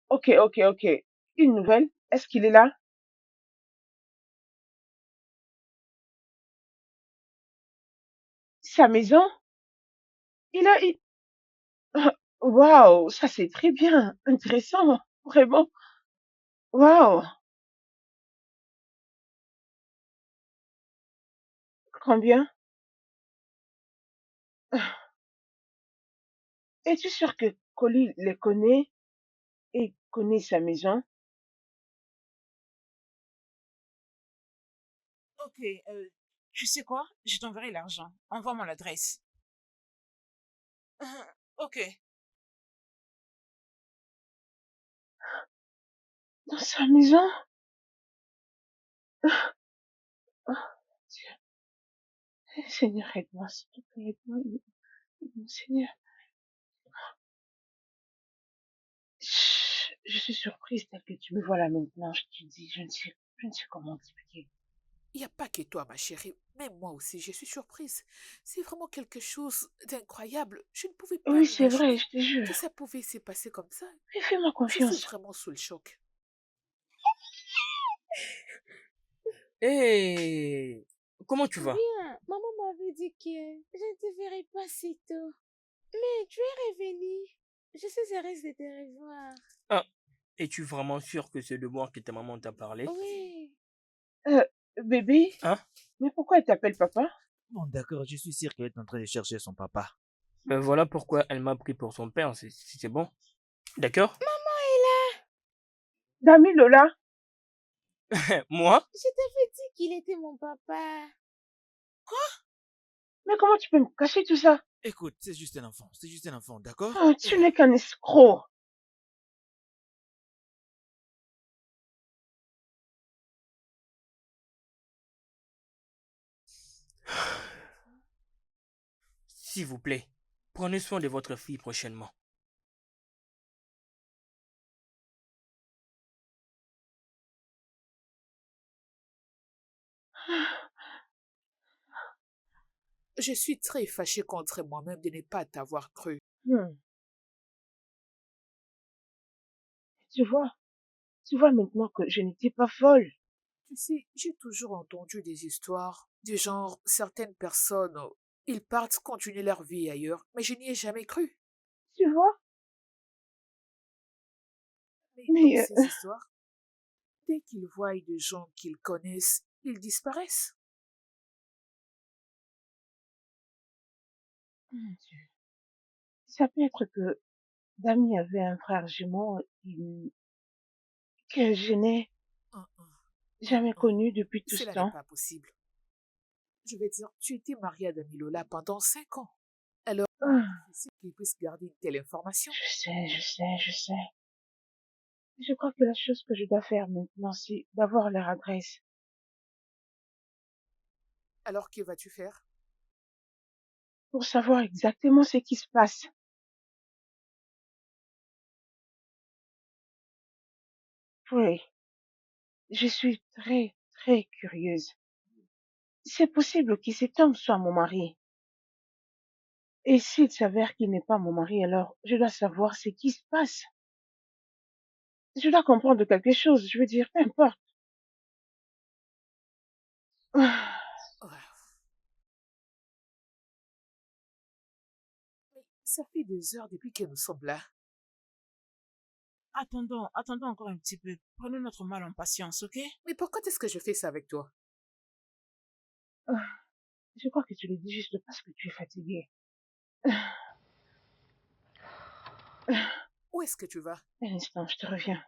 Ok, ok, ok. Une nouvelle? Est-ce qu'il est là? Sa maison? Il a... il- Waouh, ça c'est très bien, intéressant, vraiment. Waouh, combien? Es-tu sûr que Colly les connaît et connaît sa maison? Ok, tu sais quoi? Je t'enverrai l'argent. Envoie-moi l'adresse. Ok. Dans sa maison? Oh, Dieu. Seigneur, aide-moi, s'il te plaît, aide-moi, aide-moi, Seigneur. Chut, je suis surprise tel que tu me vois là maintenant, je te dis, je ne sais comment expliquer. Il n'y a pas que toi, ma chérie. Même moi aussi, je suis surprise. C'est vraiment quelque chose d'incroyable. Je ne pouvais pas Oui, c'est vrai, je m'imaginer te jure. que ça pouvait se passer comme ça. Mais fais-moi Je suis confiance. vraiment sous le choc. Hé, comment tu vas? Bien, maman m'avait dit que je ne te verrai pas si tôt. Mais tu es revenu. Je suis heureuse de te revoir. Ah, es-tu vraiment sûr que c'est de moi que ta maman t'a parlé? Oui. Euh, bébé, Hein? mais pourquoi elle t'appelle papa? Bon, d'accord, je suis sûr qu'elle est en train de chercher son papa. Ben voilà pourquoi elle m'a pris pour son père, c'est bon. D'accord? Maman est là. Dami Lola? Moi? Je t'avais dit qu'il était mon papa. Mais comment tu peux me cacher tout ça? Écoute, c'est juste un enfant, d'accord? Oh, tu n'es qu'un escroc. S'il vous plaît, prenez soin de votre fille prochainement. Je suis très fâchée contre moi-même de ne pas t'avoir cru. Hmm, tu vois, tu vois maintenant que je n'étais pas folle. Tu sais, j'ai toujours entendu des histoires du genre certaines personnes, ils partent continuer leur vie ailleurs, mais je n'y ai jamais cru. Tu vois? Mais dans Mais, ces histoires, dès qu'ils voient des gens qu'ils connaissent, ils disparaissent. mon Dieu, ça peut être que Dami avait un frère jumeau que je n'ai Hum, hum, jamais hum. connu depuis tout ce Cela n'est temps. pas possible. Je vais dire, tu étais mariée à Damilola pendant 5 ans. Alors, il est Ah, difficile qu'il puisse garder une telle information. je sais. Je crois que la chose que je dois faire maintenant, c'est d'avoir leur adresse Alors, que vas-tu faire? pour savoir exactement ce qui se passe. Oui, je suis très, très curieuse. C'est possible que cet homme soit mon mari. Et s'il s'avère qu'il n'est pas mon mari, alors je dois savoir ce qui se passe. Je dois comprendre quelque chose. Je veux dire, peu importe. Ah, Ouais. Mais ça fait des heures depuis que nous sommes là. Attendons encore un petit peu. Prenons notre mal en patience, ok? Mais pourquoi est-ce que je fais ça avec toi? ah, je crois que tu le dis juste parce que tu es fatigué. Où est-ce que tu vas? Un instant, je te reviens.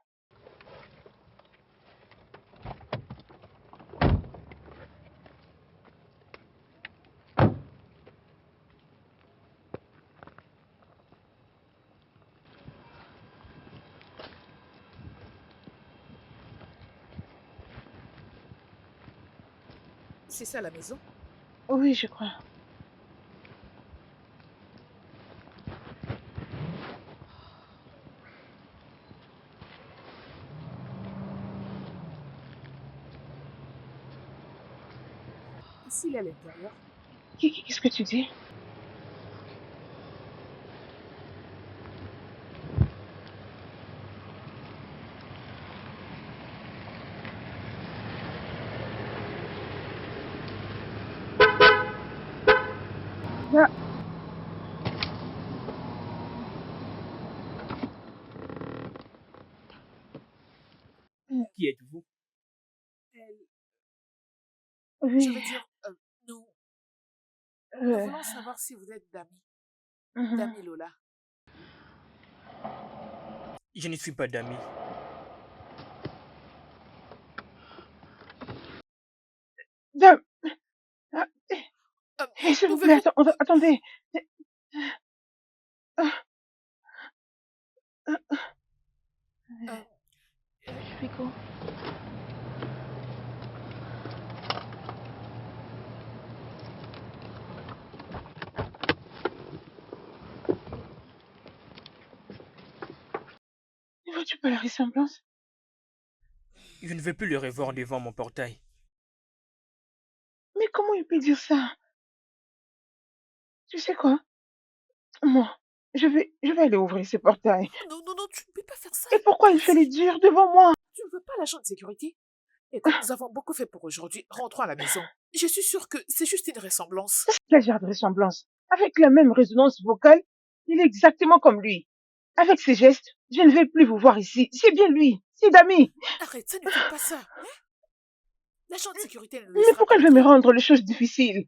C'est ça la maison? Oui, je crois. S'il est à l'intérieur, Qu'est-ce que tu dis? Là, Qui êtes-vous? elle, je oui. veux dire, nous, nous Euh, voulons savoir si vous êtes Dami. mhm. Dami Lola. Je ne suis pas d'amis. Dame, ah, s'il vous plaît, Pouvez-vous... attendez. Ah, ah, euh, Rico. Ne vois-tu pas la ressemblance? Je ne veux plus le revoir devant mon portail. Mais comment il peut dire ça? Tu sais quoi? Moi, je vais aller ouvrir ce portail. non, non, non, tu ne peux pas faire ça. Et pourquoi il fait les Allez-y. durs devant moi? Tu ne veux pas l'agent de sécurité? Écoute, nous avons beaucoup fait pour aujourd'hui. Rentrons à la maison. Je suis sûre que c'est juste une ressemblance. Quel genre de ressemblance? Avec la même résonance vocale, il est exactement comme lui. Avec ses gestes, je ne vais plus vous voir ici. C'est bien lui. C'est Dami. Arrête, ça ne fait pas ça. Hein? L'agent de sécurité ne le Mais laissera pourquoi pas il veut me entrer. rendre les choses difficiles?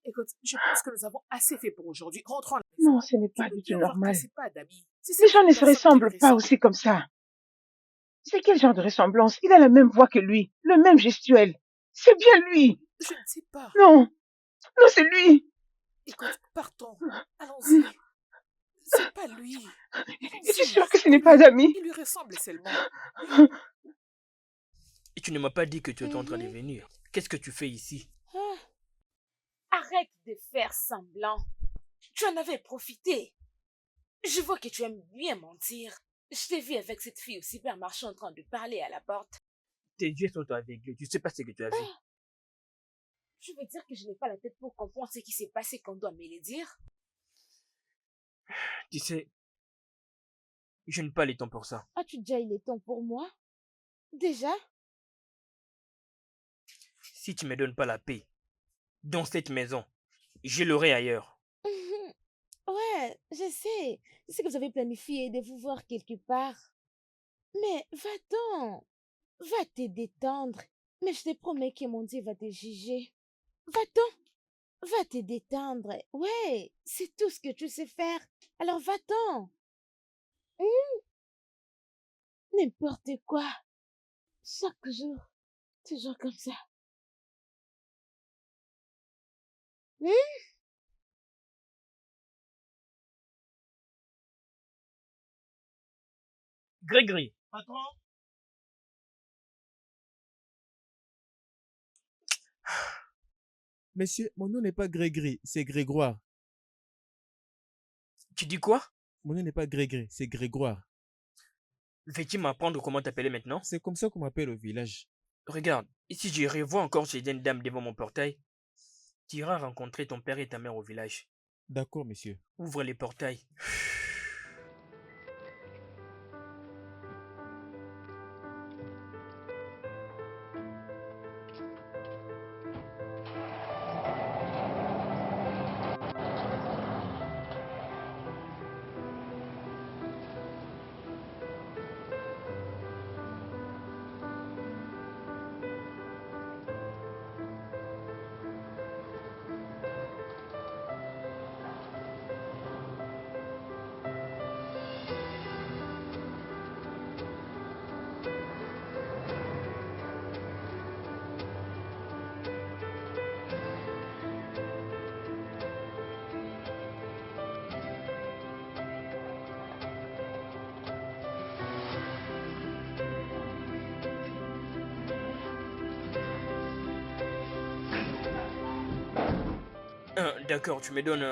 Écoute, je pense que nous avons assez fait pour aujourd'hui. Rentrons à la Non, maison. ce n'est Tu pas peux du tout bien voir que normal. c'est pas Dami. C'est Les cette gens même ne se personne qui lui ressemblent pas ressemble. aussi comme ça. C'est quel genre de ressemblance? Il a la même voix que lui, le même gestuel. C'est bien lui. Je ne sais pas. Non, non, c'est lui. Écoute, partons. Allons-y. C'est pas lui. Es-tu Allons-y. sûr que ce n'est pas Dami? Il lui ressemble seulement. Et tu ne m'as pas dit que tu étais en train de Mhm. venir. Qu'est-ce que tu fais ici? Ah, arrête de faire semblant. Tu en avais profité. Je vois que tu aimes bien mentir. Je t'ai vu avec cette fille au supermarché en train de parler à la porte. Tes yeux sont aveugles. Tu sais pas ce que tu as vu. Je veux dire que je n'ai pas la tête pour comprendre ce qui s'est passé qu'on doit me le dire. Tu sais, je n'ai pas le temps pour ça. As-tu déjà eu le temps pour moi? Déjà? Si tu me donnes pas la paix dans cette maison, je l'aurai ailleurs. Ouais, je sais. Je sais que vous avez planifié de vous voir quelque part. Mais va-t'en. Va te détendre. Mais je te promets que mon Dieu va te juger. Va-t'en. Va te détendre. Ouais, c'est tout ce que tu sais faire. Alors va-t'en. Hum, N'importe quoi. Chaque jour. Toujours comme ça. Hum. Grégory, Monsieur, mon nom n'est pas Grégory, c'est Grégoire. tu dis quoi? Mon nom n'est pas Grégory, c'est Grégoire. Veux-tu m'apprendre comment t'appeler maintenant? C'est comme ça qu'on m'appelle au village. Regarde, si je revois encore ces jeunes dames devant mon portail, tu iras rencontrer ton père et ta mère au village. D'accord, monsieur. Ouvre les portails. D'accord, tu me donnes...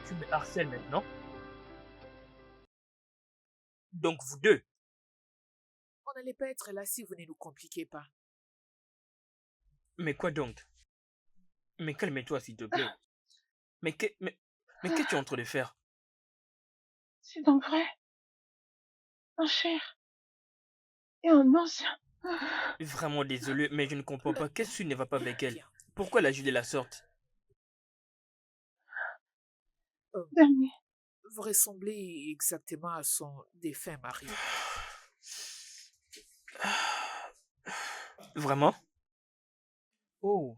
Tu me harcèles maintenant. Donc vous deux. On n'allait pas être là si vous ne nous compliquez pas. Mais quoi donc? Mais calme-toi s'il te plaît. Mais qu'est-ce que tu es en train de faire? C'est donc vrai, en chair et en os. Vraiment désolé, mais je ne comprends pas. Qu'est-ce qui ne va pas avec elle? Viens. Pourquoi la agit de la sorte? Dami, Vous ressemblez exactement à son défunt mari. Vraiment? Oh,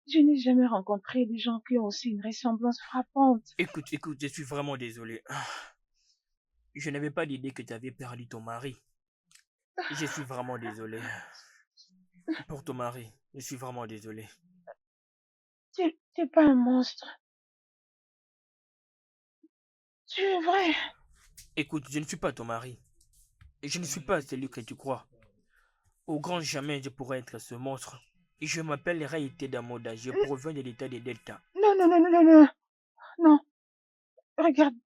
je n'ai jamais rencontré des gens qui ont aussi une ressemblance frappante. écoute, je suis vraiment désolé. Je n'avais pas l'idée que tu avais perdu ton mari. Je suis vraiment désolé. Pour ton mari, je suis vraiment désolé. T'es pas un monstre. Tu es vrai. Écoute, je ne suis pas ton mari. Et je ne suis pas celui que tu crois. Au grand jamais je pourrais être ce monstre. Je m'appelle Raïté Damoda, je proviens de l'état de Delta. Non, non, non, non, non, non. Non.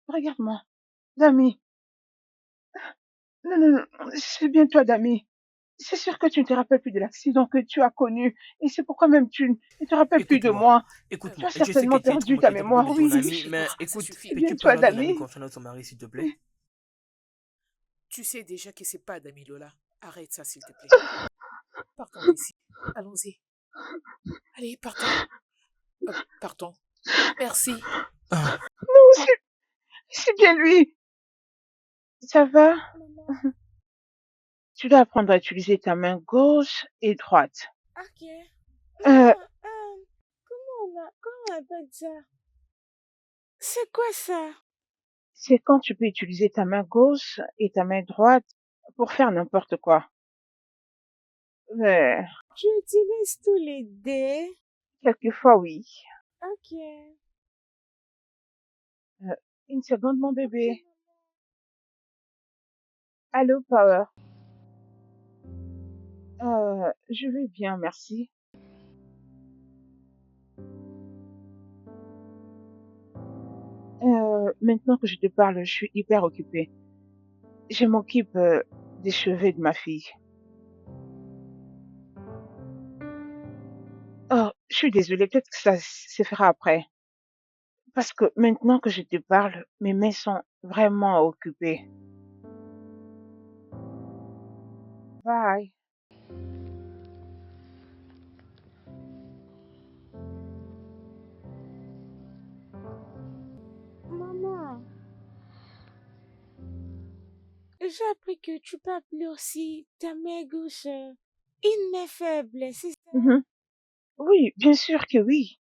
Regarde-moi. Dami. Non, non, non. C'est bien toi, Dami. C'est sûr que tu ne te rappelles plus de l'accident que tu as connu. Et c'est pourquoi même tu ne te rappelles plus de Écoute-moi, moi. Tu écoute-moi. as Je sais que certainement tu es perdu ta traumatisé à propos mémoire, de ton oui. ami, mais Ça écoute, suffit. C'est bien peux-tu toi, parler à ton ami Dami. concernant son mari, s'il te plaît? Tu sais déjà que c'est pas Dami Lola. Arrête ça, s'il te plaît. Partons d'ici. Allons-y. Allez, partons. Partons. Merci. Ah, Non, c'est bien lui. Ça va? Maman, Tu dois apprendre à utiliser ta main gauche et droite. ok. Euh, Maman, comment on appelle ça? C'est quoi ça? c'est quand tu peux utiliser ta main gauche et ta main droite pour faire n'importe quoi. Mais, Tu utilises tous les dés? quelquefois, oui. Ok. Une seconde, mon Ok, bébé. maman. Allô, Power. Je vais bien, merci. Maintenant que je te parle, je suis hyper occupée. Je m'occupe des cheveux de ma fille. Oh, je suis désolée, peut-être que ça se fera après. Parce que maintenant que je te parle, mes mains sont vraiment occupées. Bye. Maman, j'ai appris que tu peux appeler aussi ta main gauche une main faible, c'est ça? Mhm. Oui, bien sûr que oui.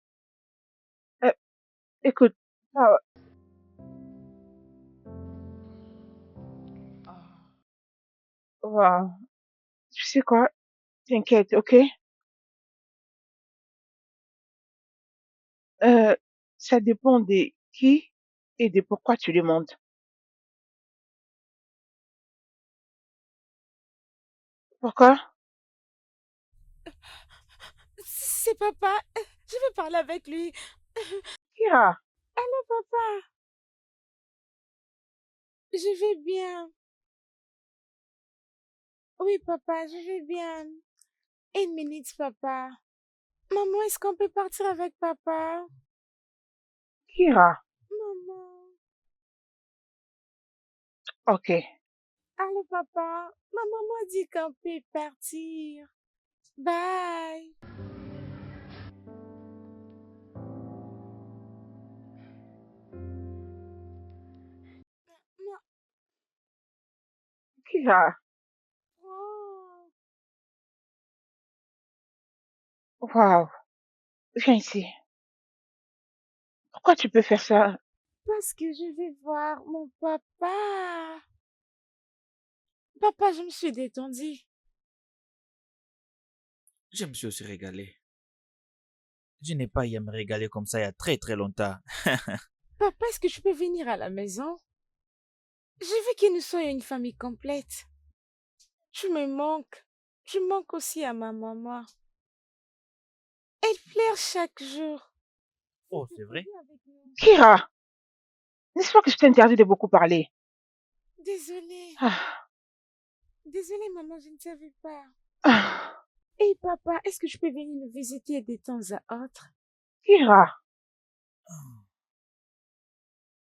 Euh, écoute, Power. Wow. Tu sais quoi? T'inquiète, ok? Euh, ça dépend de qui et de pourquoi tu demandes. Pourquoi? C'est papa. Je vais parler avec lui. Kira, Allô, papa. Je vais bien. Oui, papa, je vais bien. Une minute, papa. Maman, est-ce qu'on peut partir avec papa? Kira. Maman. Ok. Allô, papa. Maman m'a dit qu'on peut partir. Bye. Non. Kira. Oh. Wow. Viens ici. Pourquoi tu peux faire ça? Parce que je vais voir mon papa. Papa, je me suis détendue. Je me suis aussi régalé. Je n'ai pas eu à me régaler comme ça il y a très très longtemps. Papa, est-ce que tu peux venir à la maison? Je veux que nous soyons une famille complète. Tu me manques. Tu manques aussi à ma maman. Elle pleure chaque jour. Oh, c'est vrai? Viens avec nous. Kira, n'est-ce pas que je t'ai interdit de beaucoup parler? Désolée. Ah, Désolée, maman, je ne savais pas. ah, Hey, papa, est-ce que tu peux venir nous visiter de temps à autre? Kira,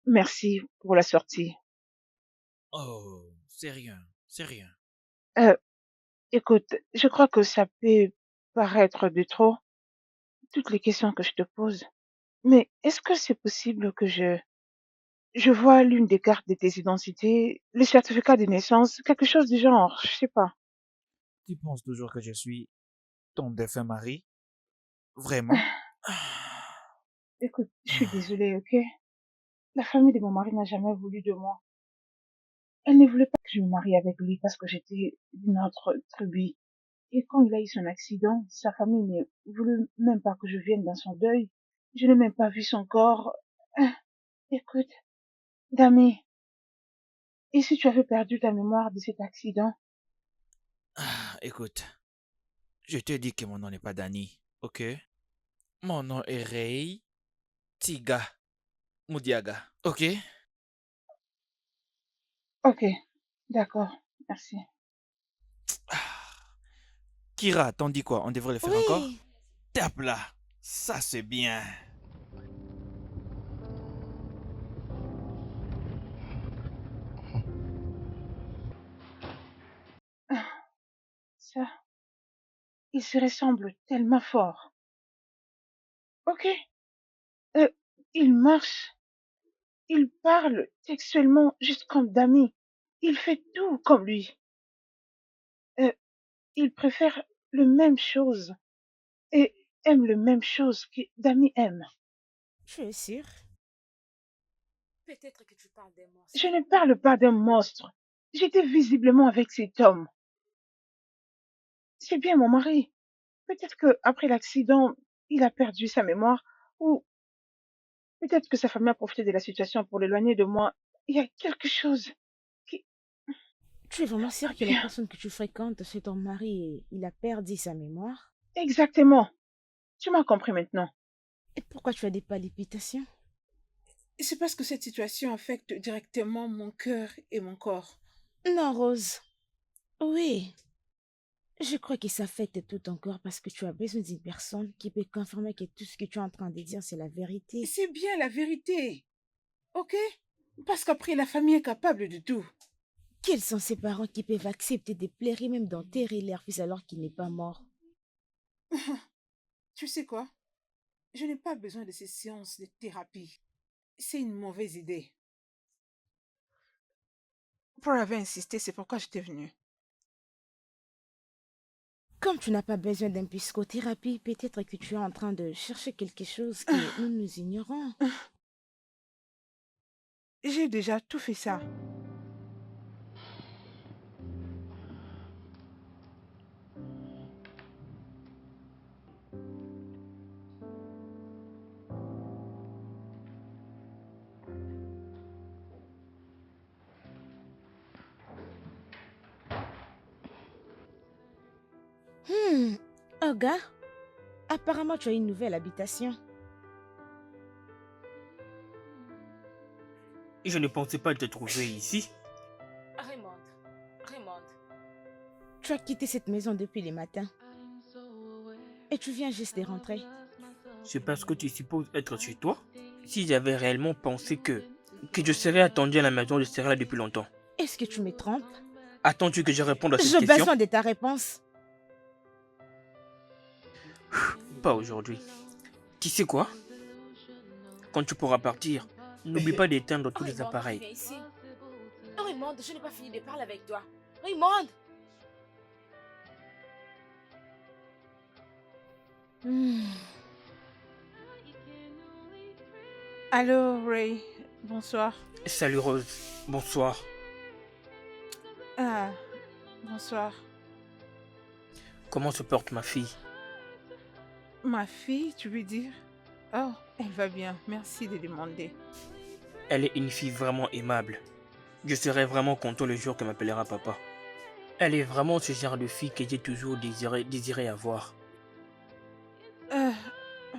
merci pour la sortie. Oh, c'est rien, c'est rien. Euh, Écoute, je crois que ça peut paraître de trop, toutes les questions que je te pose. Mais est-ce que c'est possible que je vois l'une des cartes de tes identités, le certificat de naissance, quelque chose du genre, je sais pas. Tu penses toujours que je suis ton défunt mari? Vraiment? Écoute, je suis désolée, ok? La famille de mon mari n'a jamais voulu de moi. Elle ne voulait pas que je me marie avec lui parce que j'étais d'une autre tribu. Et quand il a eu son accident, sa famille ne voulait même pas que je vienne dans son deuil. Je n'ai même pas vu son corps. Ah, écoute, Dami, et si tu avais perdu ta mémoire de cet accident? Écoute, je te dis que mon nom n'est pas Danny, ok? Mon nom est Rei Tiga Mudiaga, ok? Ok, d'accord, merci. Kira, t'en dis quoi? On devrait le faire encore? Oui. Tape là! Ça c'est bien! Ah, ça, il se ressemble tellement fort. Ok, euh, il marche, il parle textuellement juste comme Dami. Il fait tout comme lui. Euh, il préfère le même chose et aime le même chose que Dami aime. Tu es sûre? Peut-être que tu parles des Je monstres. ne parle pas d'un monstre. J'étais visiblement avec cet homme. C'est bien mon mari. Peut-être que après l'accident, il a perdu sa mémoire ou peut-être que sa famille a profité de la situation pour l'éloigner de moi. Il y a quelque chose qui Tu es vraiment va sûre que la bien. personne que tu fréquentes, c'est ton mari et il a perdu sa mémoire? Exactement. Tu m'as compris maintenant. Et pourquoi tu as des palpitations? Et c'est parce que cette situation affecte directement mon cœur et mon corps. Non, Rose. Oui. Je crois que ça affecte tout ton corps parce que tu as besoin d'une personne qui peut confirmer que tout ce que tu es en train de dire, c'est la Et vérité. c'est bien la vérité, ok? Parce qu'après, la famille est capable de tout. Quels sont ces parents qui peuvent accepter de pleurer même d'enterrer leur fils alors qu'il n'est pas mort? Tu sais quoi? Je n'ai pas besoin de ces séances de thérapie. C'est une mauvaise idée. Paul avait insisté, c'est pourquoi j'étais venue. Comme tu n'as pas besoin d'une psychothérapie, peut-être que tu es en train de chercher quelque chose que nous ignorons. J'ai déjà tout fait ça. Olga, apparemment tu as une nouvelle habitation. Je ne pensais pas te trouver ici. Raymond, tu as quitté cette maison depuis le matin. Et tu viens juste de rentrer. C'est parce que tu supposes être chez toi? Si j'avais réellement pensé que je serais attendu à la maison, je serais là depuis longtemps. Est-ce que tu me trompes? Attends-tu que je réponde à cette J'ai question? besoin de ta réponse. Pas aujourd'hui. Tu sais quoi? Quand tu pourras partir, n'oublie pas d'éteindre tous les appareils. Viens ici. Raymond, je n'ai pas fini de parler avec toi. Raymond! Allô, Ray. Bonsoir. Salut Rose, bonsoir. Ah, bonsoir. Comment se porte ma fille? Ma fille, tu veux dire? Oh, elle va bien. Merci de demander. Elle est une fille vraiment aimable. Je serai vraiment content le jour qu'elle m'appellera papa. Elle est vraiment ce genre de fille que j'ai toujours désiré avoir. Euh,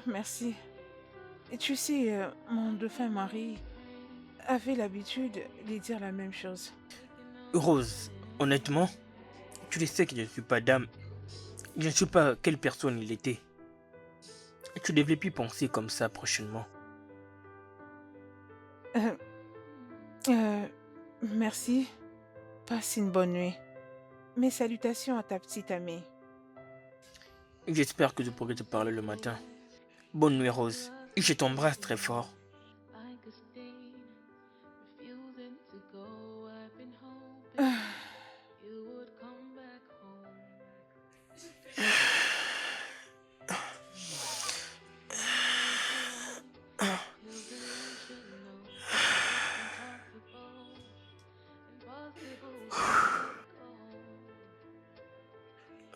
merci. Et tu sais, mon défunt mari avait l'habitude de dire la même chose. Rose, honnêtement, tu le sais que je ne suis pas d'âme. Je ne sais pas quelle personne il était. Tu devrais plus penser comme ça prochainement. Euh, euh, merci. Passe une bonne nuit. Mes salutations à ta petite amie. J'espère que je pourrai te parler le matin. Bonne nuit Rose. Je t'embrasse très fort.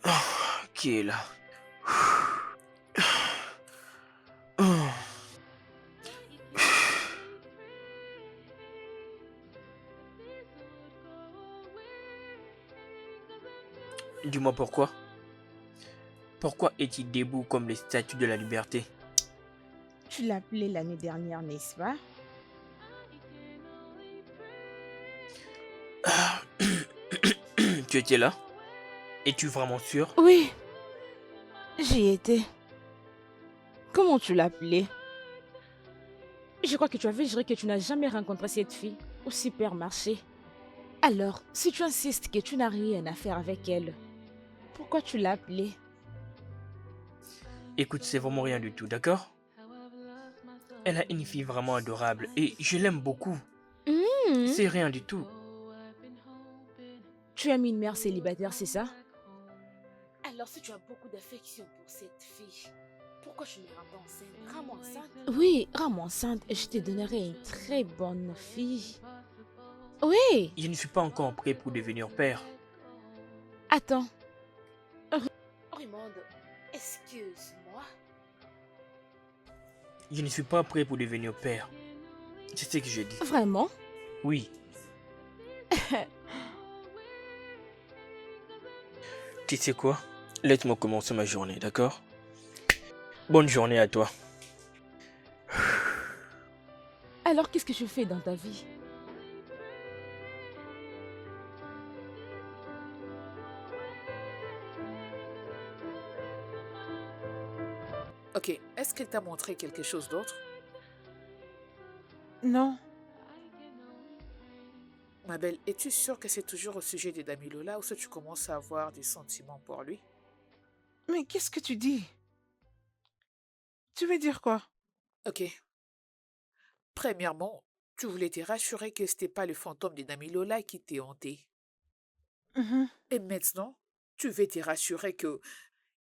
Ah, Qui est là? Dis-moi pourquoi. Pourquoi est-il debout comme les statues de la liberté? Tu l'as appelé l'année dernière, n'est-ce pas? Tu étais là? Es-tu vraiment sûr? Oui, j'y étais. Comment tu l'as appelé? Je crois que tu avais juré que tu n'as jamais rencontré cette fille au supermarché. Alors, si tu insistes que tu n'as rien à faire avec elle, pourquoi tu l'as appelée? Écoute, c'est vraiment rien du tout, d'accord? Elle a une fille vraiment adorable et je l'aime beaucoup. Hmm, C'est rien du tout. Tu aimes une mère célibataire, c'est ça? Alors, si tu as beaucoup d'affection pour cette fille, pourquoi tu ne la rends pas enceinte? Rends-moi enceinte. Oui, rends-moi enceinte et je te donnerai une très bonne fille. Oui, Je ne suis pas encore prêt pour devenir père. attends. Raymond, excuse-moi. Je ne suis pas prêt pour devenir père. C'est ce que je dis. Vraiment? Oui. Tu sais quoi? Laisse-moi commencer ma journée, d'accord? Bonne journée à toi. Alors, qu'est-ce que je fais dans ta vie? Ok, est-ce qu'elle t'a montré quelque chose d'autre? non, Ma belle, es-tu sûre que c'est toujours au sujet de Damilola ou que tu commences à avoir des sentiments pour lui? mais qu'est-ce que tu dis? Tu veux dire quoi? Ok. Premièrement, tu voulais te rassurer que c'était pas le fantôme de Damilola qui t'est hanté. Mhm. Et maintenant, tu veux te rassurer que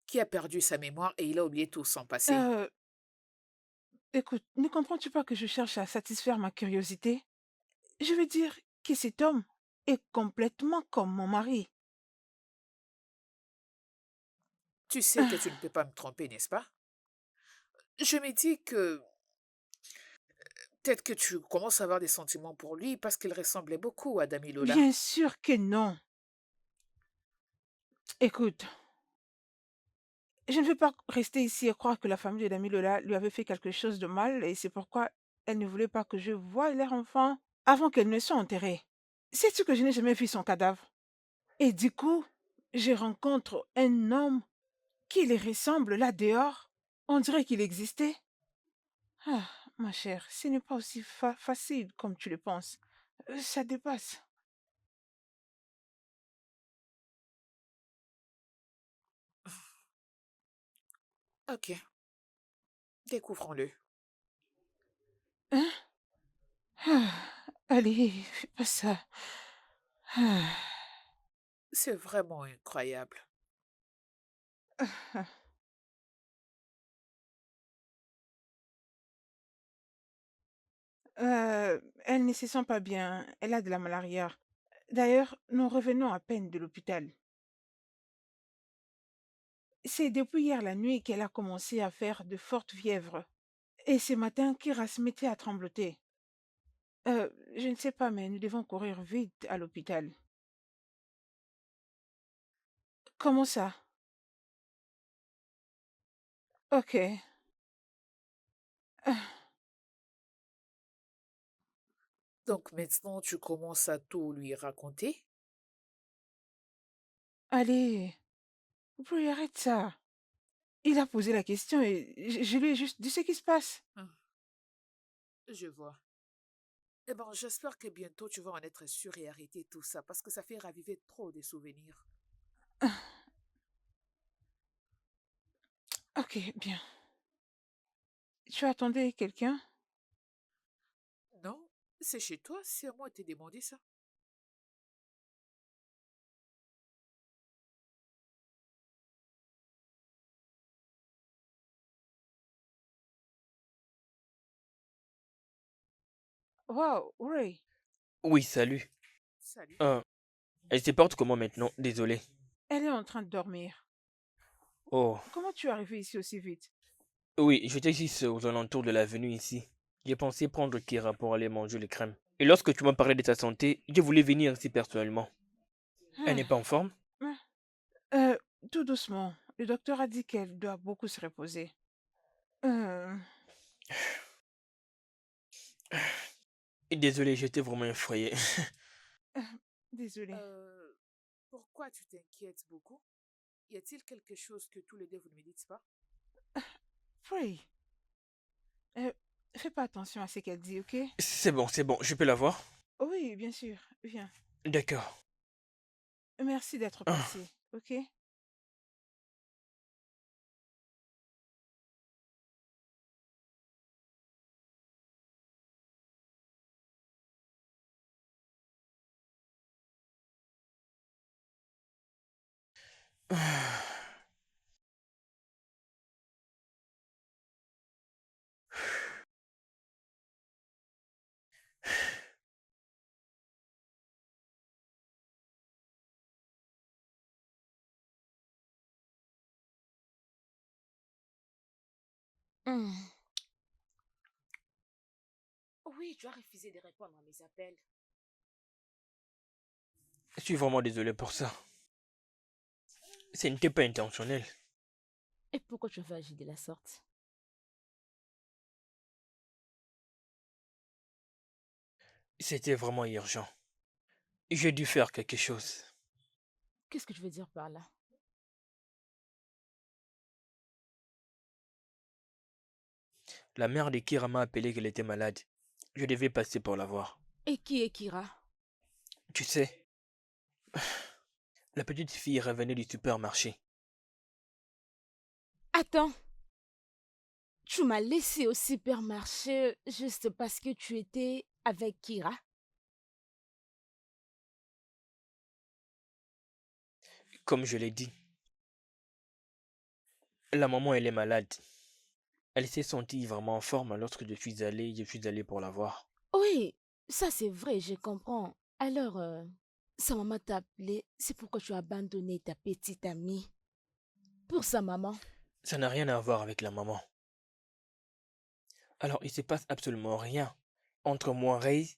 qui a perdu sa mémoire et il a oublié tout son passé. Euh, écoute, ne comprends-tu pas que je cherche à satisfaire ma curiosité? Je veux dire que cet homme est complètement comme mon mari. Tu sais que tu ne Ah, peux pas me tromper, n'est-ce pas? Je me dis que peut-être que tu commences à avoir des sentiments pour lui parce qu'il ressemblait beaucoup à Damilola. bien sûr que non. Écoute, je ne veux pas rester ici et croire que la famille de Dami Lola lui avait fait quelque chose de mal et c'est pourquoi elle ne voulait pas que je voie leur enfant avant qu'elle ne soit enterrée. Sais-tu que je n'ai jamais vu son cadavre? Et du coup, je rencontre un homme qui lui ressemble là dehors. On dirait qu'il existait. Ah, ma chère, ce n'est pas aussi facile comme tu le penses. Ça dépasse. Ok, découvrons-le. Hein? Ah, allez, fais pas ça. Ah, C'est vraiment incroyable. ah. Elle ne se sent pas bien. Elle a de la malaria. D'ailleurs, nous revenons à peine de l'hôpital. C'est depuis hier la nuit qu'elle a commencé à faire de fortes fièvres. Et ce matin, Kira se mettait à trembloter. Je ne sais pas, mais nous devons courir vite à l'hôpital. Comment ça? Ok. Donc maintenant, tu commences à tout lui raconter? Allez, vous pouvez arrêter ça. Il a posé la question et je lui ai juste dit ce qui se passe. Hum, Je vois. Eh ben, j'espère que bientôt tu vas en être sûr et arrêter tout ça parce que ça fait raviver trop de souvenirs. Ok, bien. Tu attendais quelqu'un? Non, c'est chez toi, c'est à moi de te demander ça. Wow, Ray, Oui, salut. Salut. Ah, elle se porte comment maintenant? Désolé. elle est en train de dormir. Oh, Comment tu es arrivé ici aussi vite? oui, j'étais juste aux alentours de l'avenue ici. J'ai pensé prendre Kira pour aller manger les crèmes. Et lorsque tu m'as parlé de ta santé, je voulais venir ici personnellement. Elle n'est Ah, pas en forme? ah, euh, tout doucement. Le docteur a dit qu'elle doit beaucoup se reposer. Euh, Désolé, j'étais vraiment effrayé. euh, désolée. Euh, Pourquoi tu t'inquiètes beaucoup? Y a-t-il quelque chose que tous les deux vous ne me dites pas? Ray, euh, fais pas attention à ce qu'elle dit, ok? C'est bon, je peux la voir? Oui, bien sûr. Viens. D'accord. Merci d'être Ah, passé, ok? Hmm. Oui, tu as refusé de répondre à mes appels. je suis vraiment désolé pour ça. Ce n'était pas intentionnel. Et pourquoi tu avais agi de la sorte? C'était vraiment urgent. J'ai dû faire quelque chose. Qu'est-ce que tu veux dire par là? La mère de Kira m'a appelé qu'elle était malade. Je devais passer pour la voir. Et qui est Kira? Tu sais, la petite fille revenait du supermarché. Attends, tu m'as laissé au supermarché juste parce que tu étais avec Kira? Comme je l'ai dit, la maman elle est malade. Elle s'est sentie vraiment en forme lorsque je suis allé pour la voir. Oui, ça c'est vrai, je comprends. Alors, sa maman t'a appelé, c'est pourquoi tu as abandonné ta petite amie. Pour sa maman. Ça n'a rien à voir avec la maman. Alors il se passe absolument rien entre moi, Ray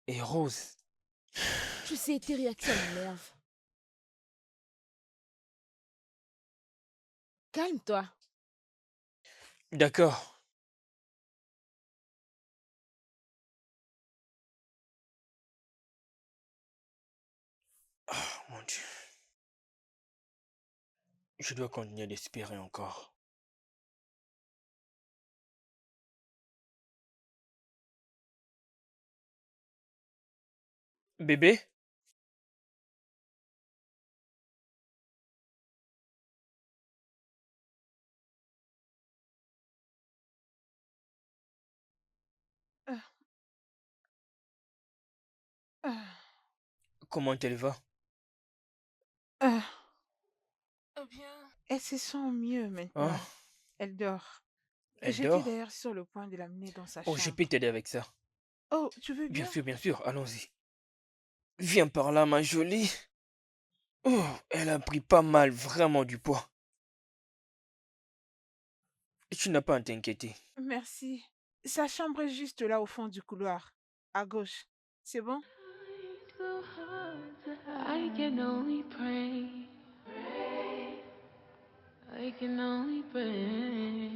et Rose. Tu sais, tes réactions m'énervent. Calme-toi. D'accord. Oh, mon Dieu. Je dois continuer d'espérer encore. Bébé? Euh, euh, Comment elle va? euh, Eh bien, elle se sent mieux Oh, maintenant. Elle dort. elle J'étais dort? d'ailleurs sur le point de l'amener dans sa Oh, je peux chambre. t'aider avec ça. Oh, tu veux bien? Bien sûr, allons-y. Viens par là, ma jolie. Oh, elle a pris pas mal, vraiment du poids. Tu n'as pas à t'inquiéter. Merci. Sa chambre est juste là au fond du couloir, à gauche. C'est bon? I can only pray. I can only pray.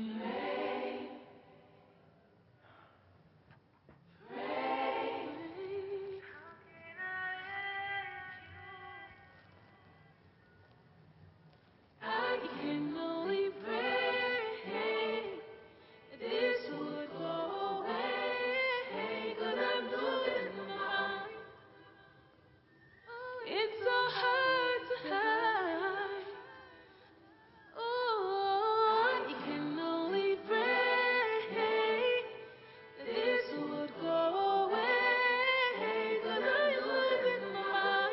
I can only pray. This would go away. 'Cause I'm losing my mind. It's so hard to hide. Oh, I can only pray. This would go away. 'Cause I'm losing my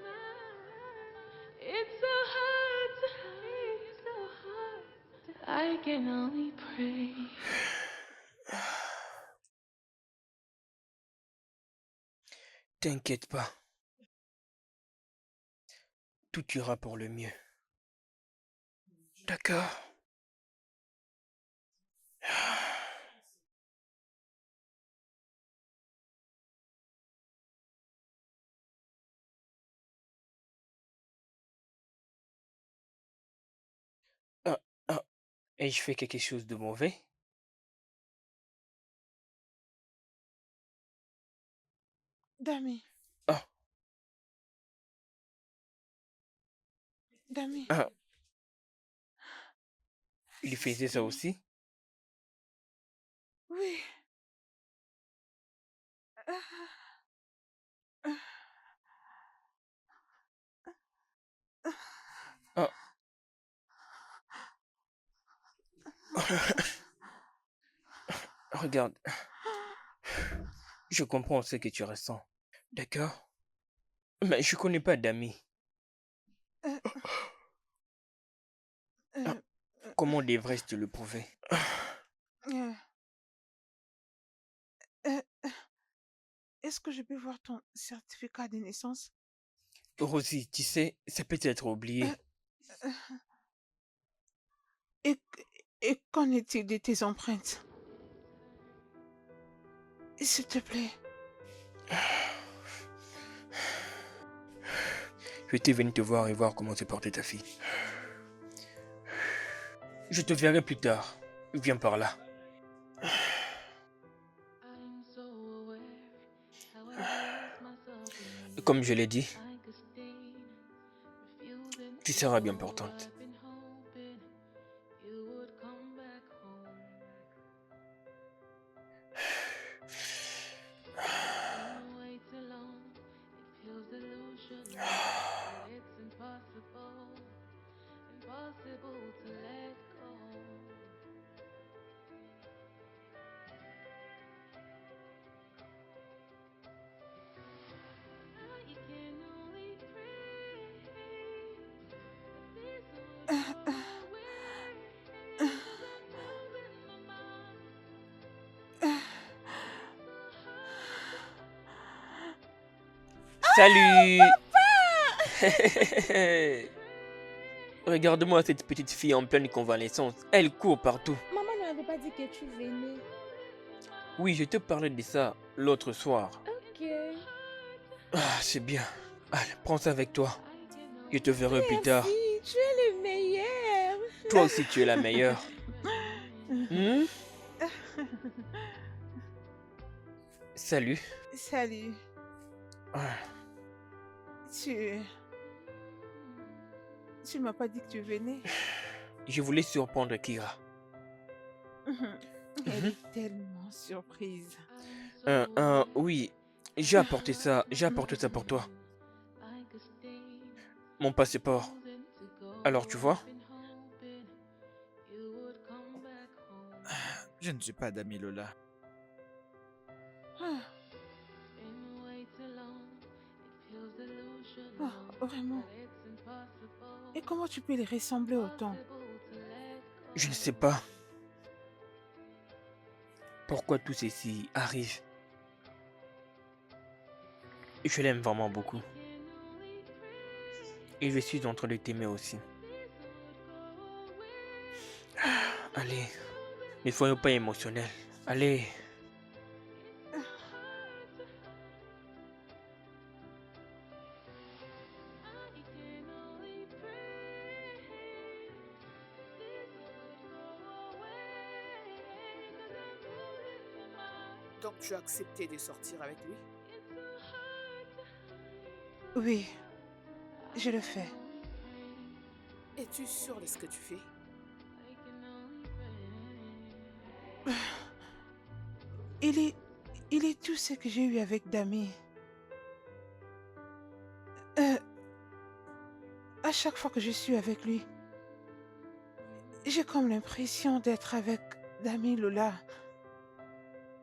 mind. It's so hard to hide. So hard. I can only pray. T'inquiète pas. Tout ira pour le mieux. D'accord? Ah, ah. Ai-je fait quelque chose de mauvais? Dami, Ah, Dami, ah. Il faisait ça Dami. aussi? Oui. Ah, ah, Ah. Regarde, je comprends ce que tu ressens. D'accord? Mais je connais pas d'amis. euh, Ah, euh, comment devrais-je te le prouver? euh, euh, Est-ce que je peux voir ton certificat de naissance? Rosie, tu sais, c'est peut-être Euh, oublié. euh, Et, et qu'en est-il de tes empreintes? S'il te plaît. Je t'ai venu te voir et voir comment se portait ta fille. Je te verrai plus tard. Viens par là. I'm so aware how I lose myself in Comme je l'ai dit, I could stay, refusing tu to seras bien go. portante. I've been hoping you would come back home. Been way too long, it feels delusional, but it's impossible, impossible to let go. I can only pray that this would go away, 'cause I'm losing my mind. Salut! Regarde-moi cette petite fille en pleine convalescence. Elle court partout. Maman ne m'avait pas dit que tu venais. Oui, je te parlais de ça l'autre soir. Ok. Ah, c'est bien. Allez, prends ça avec toi. Je te verrai plus tard. Merci, tu es le meilleur. Toi aussi, tu es la meilleure. Hmm? Salut. Salut. Ah, Tu ne m'as pas dit que tu venais. je voulais surprendre Kira. Elle est tellement surprise. Oui, j'ai apporté ça pour toi. Mon passeport. Alors, tu vois? Je ne suis pas d'ami Lola. Ah, vraiment. Et comment tu peux les ressembler autant? Je ne sais pas. Pourquoi tout ceci arrive? Je l'aime vraiment beaucoup. Et je suis en train de t'aimer aussi. Allez, Ne soyons pas émotionnels. Allez. Donc tu as accepté de sortir avec lui? Oui, je le fais. Es-tu sûr de ce que tu fais? Il est, il est tout ce que j'ai eu avec Dami. À chaque fois que je suis avec lui, j'ai comme l'impression d'être avec Dami Lola.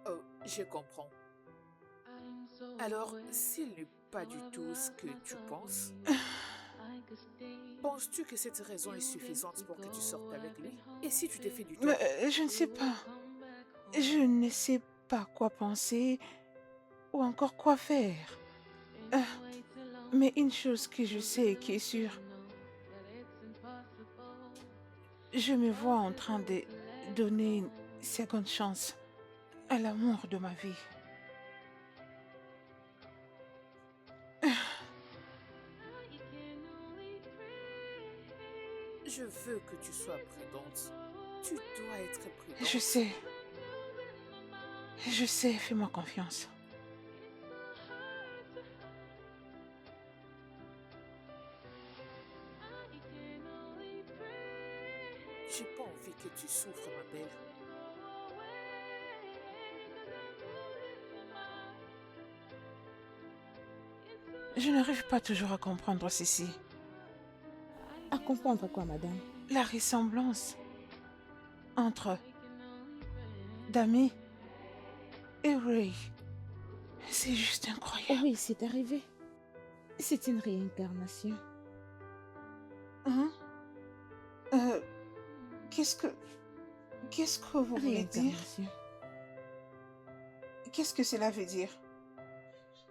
Oh, je comprends. Alors, s'il n'est pas du tout ce que tu penses, penses-tu que cette raison est suffisante pour que tu sortes avec lui? Et si tu t'es fait du tort? Je ne sais pas. Je ne sais pas quoi penser ou encore quoi faire. Mais une chose que je sais et qui est sûre, je me vois en train de donner une seconde chance à l'amour de ma vie. Je veux que tu sois prudente. Tu dois être prudente. Je sais, fais-moi confiance. J'ai pas envie que tu souffres, ma belle. Je n'arrive pas toujours à comprendre ceci. À comprendre quoi, madame? La ressemblance entre Dami et Ray. C'est juste Oh incroyable. oui, c'est arrivé. C'est une réincarnation. Hein? Qu'est-ce que vous voulez dire? Réincarnation. Qu'est-ce que cela veut dire?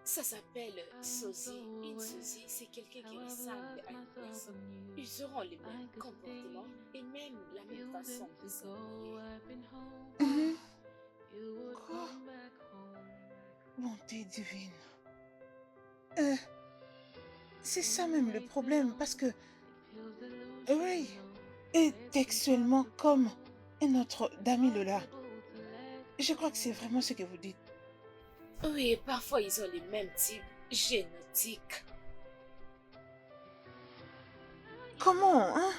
Ça s'appelle sosie. Une sosie, c'est quelqu'un qui ressemble à une personne. Ils auront les mêmes comportements et même la même façon de s'habiller. Quoi? Bonté divine. C'est ça même le problème parce que Ray est textuellement comme notre Dami Lola. Je crois que c'est vraiment ce que vous dites. Oui, parfois ils ont les mêmes types génétiques. Comment, hein?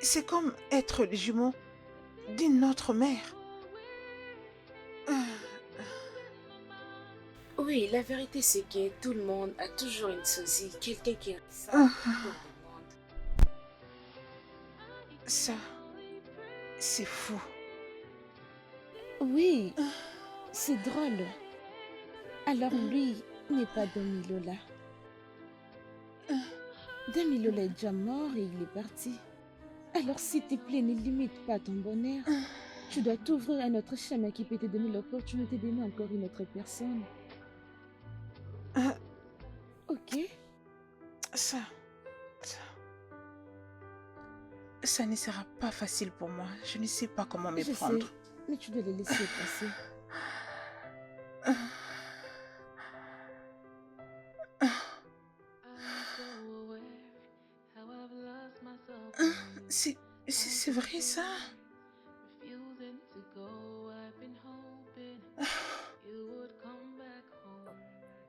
C'est comme être le jumeau d'une autre mère. Oui, la vérité c'est que tout le monde a toujours une sosie, quelqu'un qui ressemble à tout le monde. Ça, c'est fou. Oui, c'est drôle. Alors lui n'est pas Dami Lola. Dami Lola est déjà mort et il est parti. Alors s'il te plaît, ne limite pas ton bonheur. Tu dois t'ouvrir à un autre chemin qui peut te donner l'opportunité d'aimer encore une autre personne. Ok? Ça ne sera pas facile pour moi. Je ne sais pas comment me Je prendre. sais, mais tu dois le laisser passer. C'est vrai ça?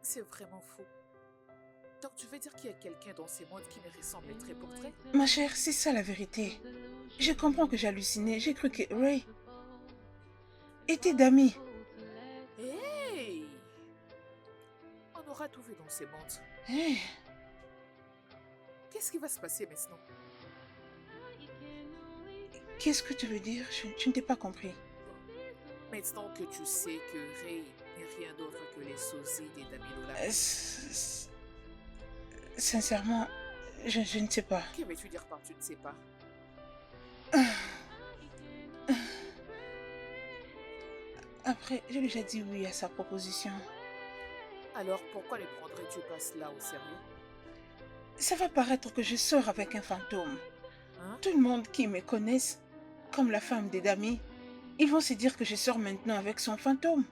C'est vraiment fou. Donc tu veux dire qu'il y a quelqu'un dans ces mondes qui me ressemble trait pour trait? Ma chère, c'est ça la vérité. Je comprends que j'hallucinais. J'ai cru que Ray était Dami. Hey! On aura tout vu dans ces mondes. Hey, Qu'est-ce qui va se passer maintenant? qu'est-ce que tu veux dire? Je ne t'ai pas compris. Maintenant que tu sais que Ray n'est rien d'autre que les sosies des Dami Lola, Sincèrement, je ne sais pas. que veux-tu dire par tu ne sais pas? Après, j'ai déjà dit oui à sa proposition. Alors pourquoi ne prendrais-tu pas cela au sérieux? Ça va paraître que je sors avec un fantôme. Hein? Tout le monde qui me connaisse comme la femme des Dami Ils vont se dire que je sors maintenant avec son fantôme.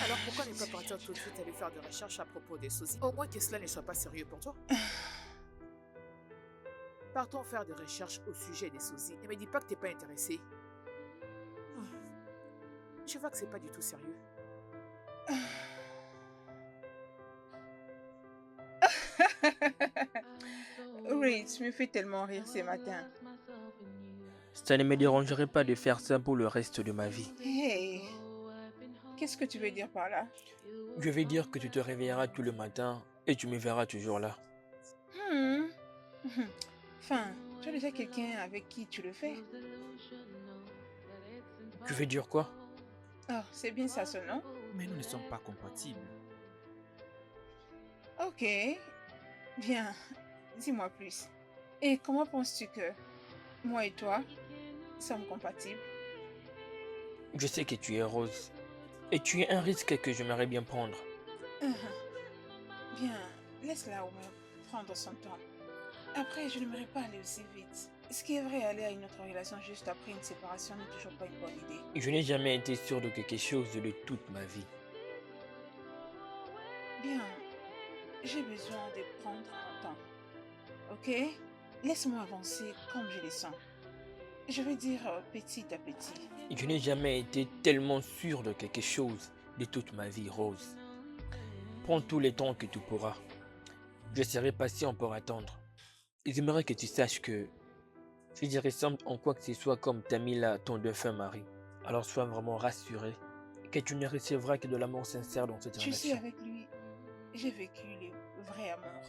Alors pourquoi ne pas partir tout de suite aller faire des recherches à propos des sosies? Au moins que cela ne soit pas sérieux pour toi. Partons faire des recherches au sujet des sosies. Ne me dis pas que t'es pas intéressé. Je vois que c'est pas du tout sérieux. Oui, tu me fais tellement rire ce matin. Ça ne me dérangerait pas de faire ça pour le reste de ma vie. Hey, qu'est-ce que tu veux dire par là? Je vais dire que tu te réveilleras tout le matin et tu me verras toujours là. Hmm. Enfin, tu as déjà quelqu'un avec qui tu le fais? Tu veux dire quoi? Oh, c'est bien ça, ce nom? Mais nous ne sommes pas compatibles. Ok. Bien. Dis-moi plus. Et comment penses-tu que moi et toi sommes compatibles? Je sais que tu es Rose. Et tu es un risque que j'aimerais bien prendre. Bien, laisse-la au moins prendre son temps. Après, je n'aimerais pas aller aussi vite. Ce qui est vrai, aller à une autre relation juste après une séparation n'est toujours pas une bonne idée. Je n'ai jamais été sûr de quelque chose de toute ma vie. Bien, j'ai besoin de prendre mon temps. Ok? Laisse-moi avancer comme je le sens. Je veux dire petit à petit. Je n'ai jamais été tellement sûr de quelque chose de toute ma vie, Rose. Prends tous les temps que tu pourras. Je serai patient pour attendre. J'aimerais que tu saches que si je ressemble en quoi que ce soit comme Tamila, ton défunt mari, alors sois vraiment rassuré que tu ne recevras que de l'amour sincère dans cette Tu sais, relation. avec lui, j'ai vécu le vrai amour.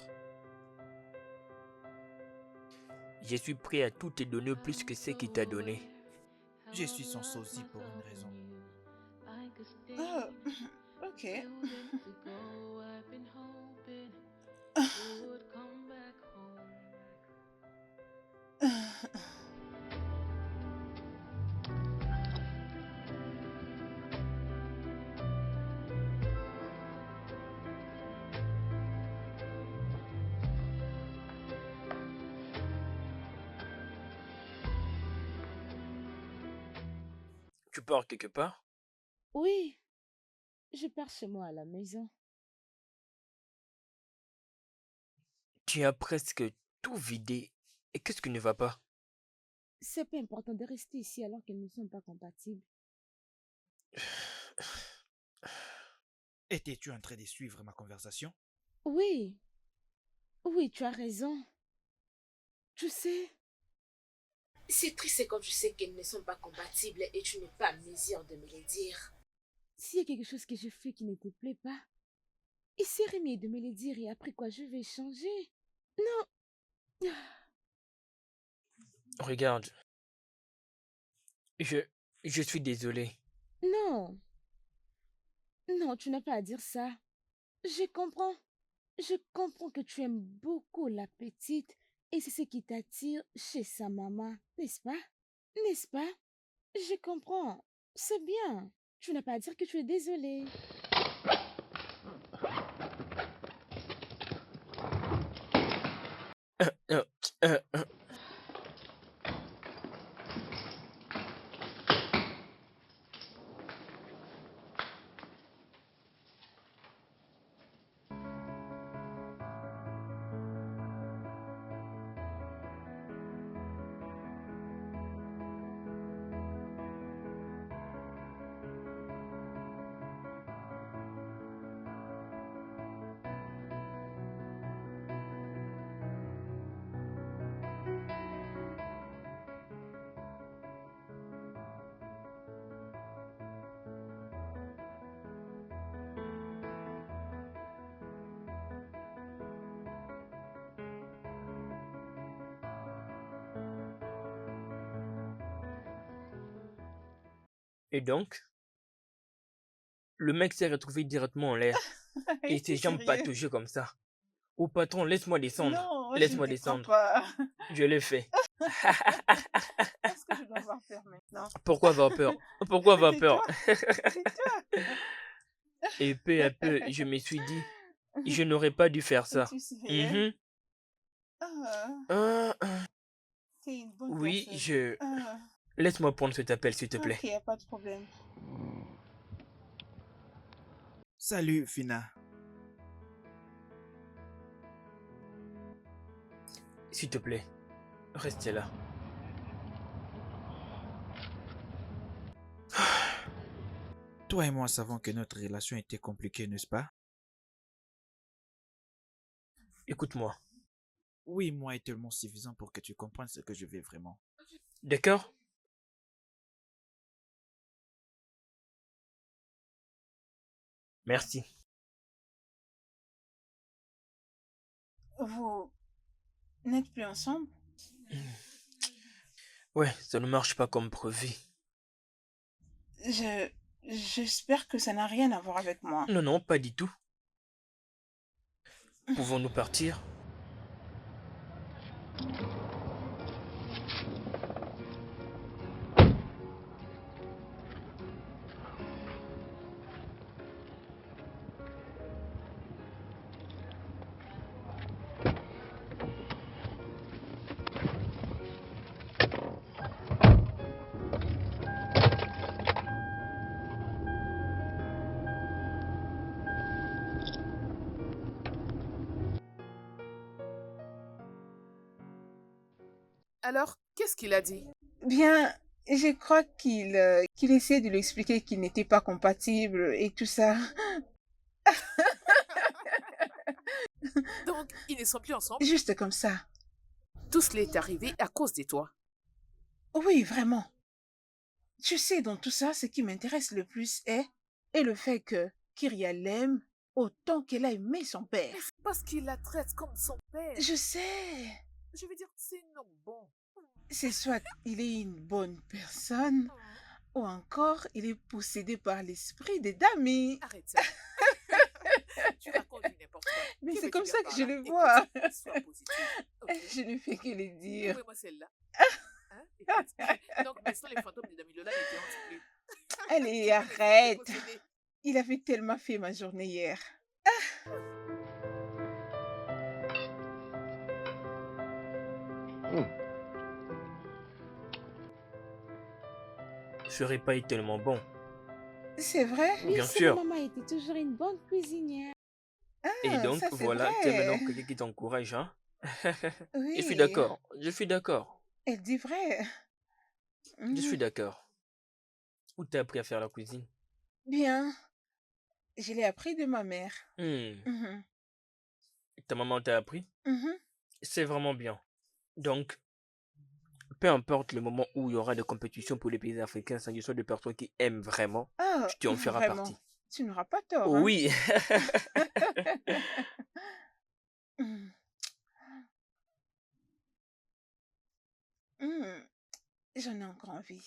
Je suis prêt à tout te donner plus que ce qu'il t'a donné. Je suis son sosie pour une raison. Ah, ok. Tu pars quelque part? Oui, je pars chez moi à la maison. Tu as presque tout vidé. Et qu'est-ce qui ne va pas? C'est pas important de rester ici alors qu'elles ne sont pas compatibles. Étais-tu en train de suivre ma conversation? Oui, oui, tu as raison. Tu sais, c'est triste quand je sais qu'elles ne sont pas compatibles et tu n'es pas en mesure de me le dire. S'il y a quelque chose que je fais qui ne te plaît pas, il serait mieux de me le dire et après quoi je vais changer. Non. Regarde, je, je suis désolé. Non, non, tu n'as pas à dire ça. Je comprends. Je comprends que tu aimes beaucoup la petite et c'est ce qui t'attire chez sa maman, n'est-ce pas? N'est-ce pas? Je comprends. C'est bien. Tu n'as pas à dire que tu es désolée. Euh, euh, euh, Et donc, le mec s'est retrouvé directement en l'air et ses Es-tu jambes sérieux? pataugeaient comme ça. Oh patron, laisse-moi descendre. Non, je ne Laisse-moi te crois descendre. pas. Je l'ai fait. Est-ce que je dois avoir peur maintenant? Pourquoi avoir peur? Pourquoi avoir peur? Tais-toi, tais-toi. Et peu à peu, je me suis dit, je n'aurais pas dû faire ça. Es-tu sérieux? Mhm. Ah, Ah, t'es une bonne oui, personne. je... Ah, Laisse-moi prendre cet appel, s'il te plaît. Ok, y a pas de problème. Salut, Fina. S'il te plaît, restez là. Toi et moi savons que notre relation était compliquée, n'est-ce pas? Écoute-moi, Oui, moi est tellement suffisant pour que tu comprennes ce que je veux vraiment. d'accord? Merci. Vous n'êtes plus ensemble? Ouais, ça ne marche pas comme prévu. J'espère que ça n'a rien à voir avec moi. Non, non, pas du tout. Pouvons-nous partir? Alors, qu'est-ce qu'il a dit? Bien, je crois qu'il essaie de lui expliquer qu'ils n'étaient pas compatibles et tout ça. Donc, ils ne sont plus ensemble? Juste comme ça. Tout cela est arrivé à cause de toi. Oui, vraiment. Tu sais, dans tout ça, ce qui m'intéresse le plus est le fait que Kyria l'aime autant qu'elle a aimé son père. Mais c'est parce qu'il la traite comme son père. Je sais. Je veux dire, c'est un homme bon. C'est soit il est une bonne personne, ou encore il est possédé par l'esprit des Dami. Arrête ça. Tu racontes du n'importe quoi. Mais Que c'est veux-tu comme dire ça par que je là? le Écoute, vois. sois positive. Ok. Je ne fais que le dire. Ouvrez-moi celle-là. Hein? Écoute. Donc, maintenant, les fantômes de Damilola ne te hantent plus. Allez, Tu peux les voir te arrête. posséder. Il avait tellement fait ma journée hier. Je serais pas tellement bon. C'est vrai? Oui, Bien c'est sûr. maman était toujours une bonne cuisinière. Et Ah, donc, ça c'est voilà, tu es maintenant vrai. quelqu'un qui t'encourage, hein? Je suis Oui, d'accord. Je suis d'accord. elle dit vrai. Je Mhm. suis d'accord. Où t'as appris à faire la cuisine? Bien, je l'ai appris de ma mère. Hmm, Mhm. ta maman t'a appris? Mhm. C'est vraiment bien. Donc, peu importe le moment où il y aura des compétitions pour les pays africains, sans qu'il soit des personnes qui aiment vraiment, Ah, tu en feras vraiment. partie. Tu n'auras pas tort, hein? Oui. Mhm. Mhm. J'en ai encore envie.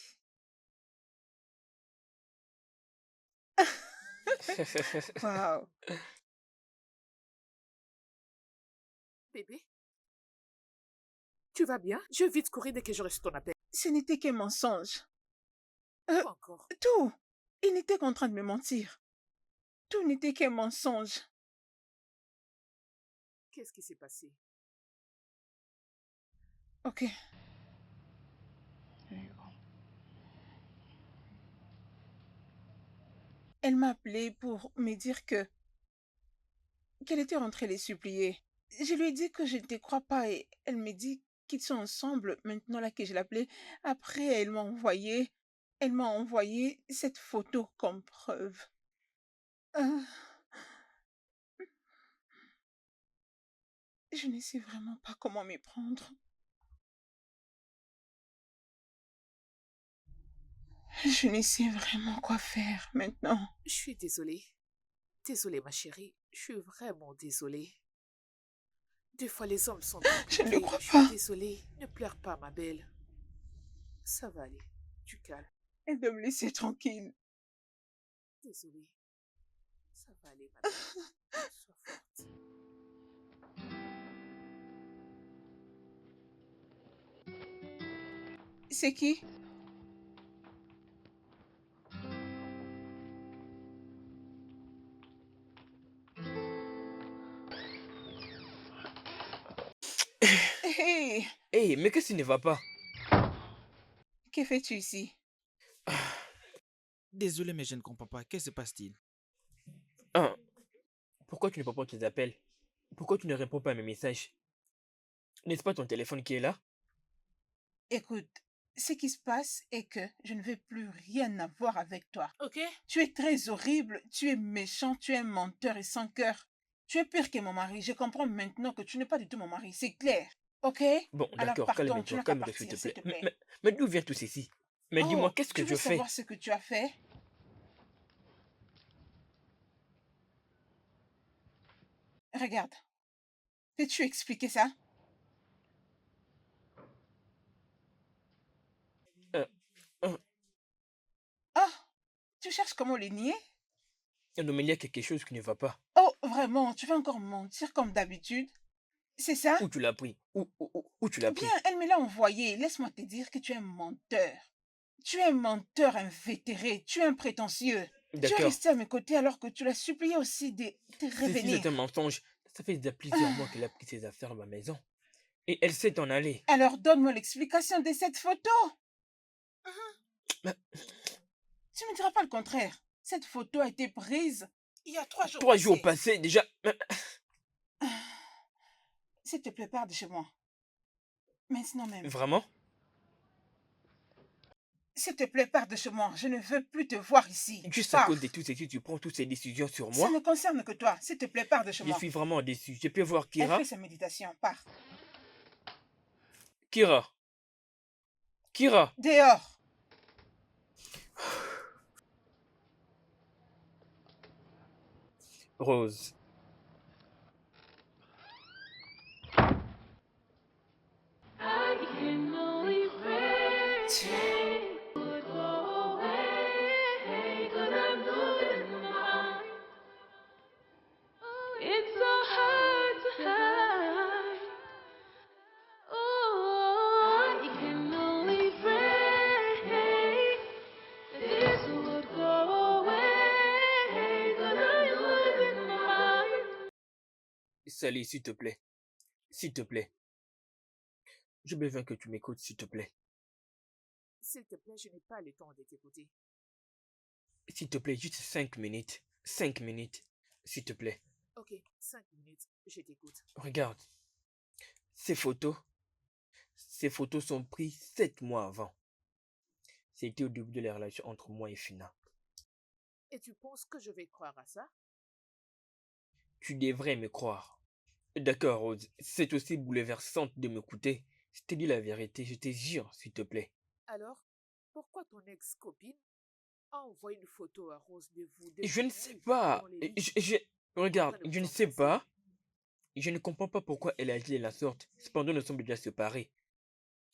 Waouh. Bébé, tu vas bien? Je vais vite courir dès que je reçu ton appel. Ce n'était qu'un mensonge. Quoi encore? Tout. Il n'était qu'en train de me mentir. Tout n'était qu'un mensonge. Qu'est-ce qui s'est passé? Ok. Elle m'a appelé pour me dire qu'elle était rentrée les supplier. Je lui ai dit que je ne te crois pas et elle me dit qu'ils sont ensemble maintenant là que je l'appelais. Après, elle m'a envoyé cette photo comme preuve. Ah, je ne sais vraiment pas comment m'y prendre. Je ne sais vraiment quoi faire maintenant. Je suis désolée. Désolée, ma chérie. Je suis vraiment désolée. Des fois, les hommes sont Je ne le compliqués. crois Je suis pas. désolée. Ne pleure pas, ma belle. Ça va aller. Tu calmes. Elle doit me laisser tranquille. Désolée. Ça va aller, ma belle. Sois forte. C'est qui? Hey, Hey, mais qu'est-ce qui ne va pas? Que fais-tu ici? Désolé, mais je ne comprends pas. Que se passe-t-il? Ah, pourquoi tu ne prends pas tes appels? Pourquoi tu ne réponds pas à mes messages? N'est-ce pas ton téléphone qui est là? Écoute, ce qui se passe est que je ne veux plus rien avoir avec toi. Ok? Tu es très horrible, tu es méchant, tu es un menteur et sans cœur. Tu es pire que mon mari. Je comprends maintenant que tu n'es pas du tout mon mari, c'est clair. Ok? Bon, Alors d'accord, partons, tu calme-toi, n'as qu'à calme-toi, s'il te partir, s'il plaît. te plaît. Mais d'où vient tout ceci? Mais dis-moi, Oh, qu'est-ce que tu je veux fais? savoir ce que tu as fait? Regarde, peux-tu expliquer ça? Euh, euh, Oh, tu cherches comment le nier? non, mais il y a quelque chose qui ne va pas. Oh, vraiment, tu vas encore mentir comme d'habitude? C'est ça? Où tu l'as pris? Où tu l'as Bien, pris? elle me l'a envoyé. Laisse-moi te dire que tu es un menteur. Tu es un menteur invétéré, tu es un prétentieux. Tu es D'accord. resté à mes côtés alors que tu l'as supplié aussi de te Si c'est revenir. un mensonge, ça fait déjà plusieurs mois Ah, qu'elle a pris ses affaires dans ma maison. Et elle sait en aller. alors donne-moi l'explication de cette photo. Mais Tu ne me diras pas le contraire. Cette photo a été prise il y a 3 jours 3 jours passés. passés, déjà. Ah, s'il te plaît, pars de chez moi. Maintenant même. Vraiment? S'il te plaît, pars de chez moi. Je ne veux plus te voir ici. Juste à cause Pars. de tout ceci, tu prends toutes ces décisions sur Ça moi? ne concerne que toi. S'il te plaît, pars de chez Je moi. suis vraiment déçu. Je peux voir Elle Kira? fait sa méditation. Pars. Kira? Kira? Dehors. Rose. I can only pray would go away, 'cause I'm losing my mind. It's so hard to hide. Oh, I can only pray this would go away, 'cause I'm losing my mind. Sally, s'il te plaît. S'il te plaît. J'ai besoin que tu m'écoutes, s'il te plaît. S'il te plaît, je n'ai pas le temps de t'écouter. S'il te plaît, juste 5 minutes. 5 minutes. S'il te plaît. Ok, 5 minutes, je t'écoute. Regarde. Ces photos sont prises 7 mois avant. C'était au début de la relation entre moi et Fina. Et tu penses que je vais croire à ça? Tu devrais me croire. D'accord, Rose. C'est aussi bouleversant de m'écouter. Je te dis la vérité, je te jure, s'il te plaît. Alors, pourquoi ton ex-copine a envoyé une photo à Rose de vous deux Je ne sais nus pas. dans les lits Regarde, en train de je vous ne sais embrasser? pas. Je ne comprends pas pourquoi elle a agi de la sorte. Cependant, nous sommes déjà séparés.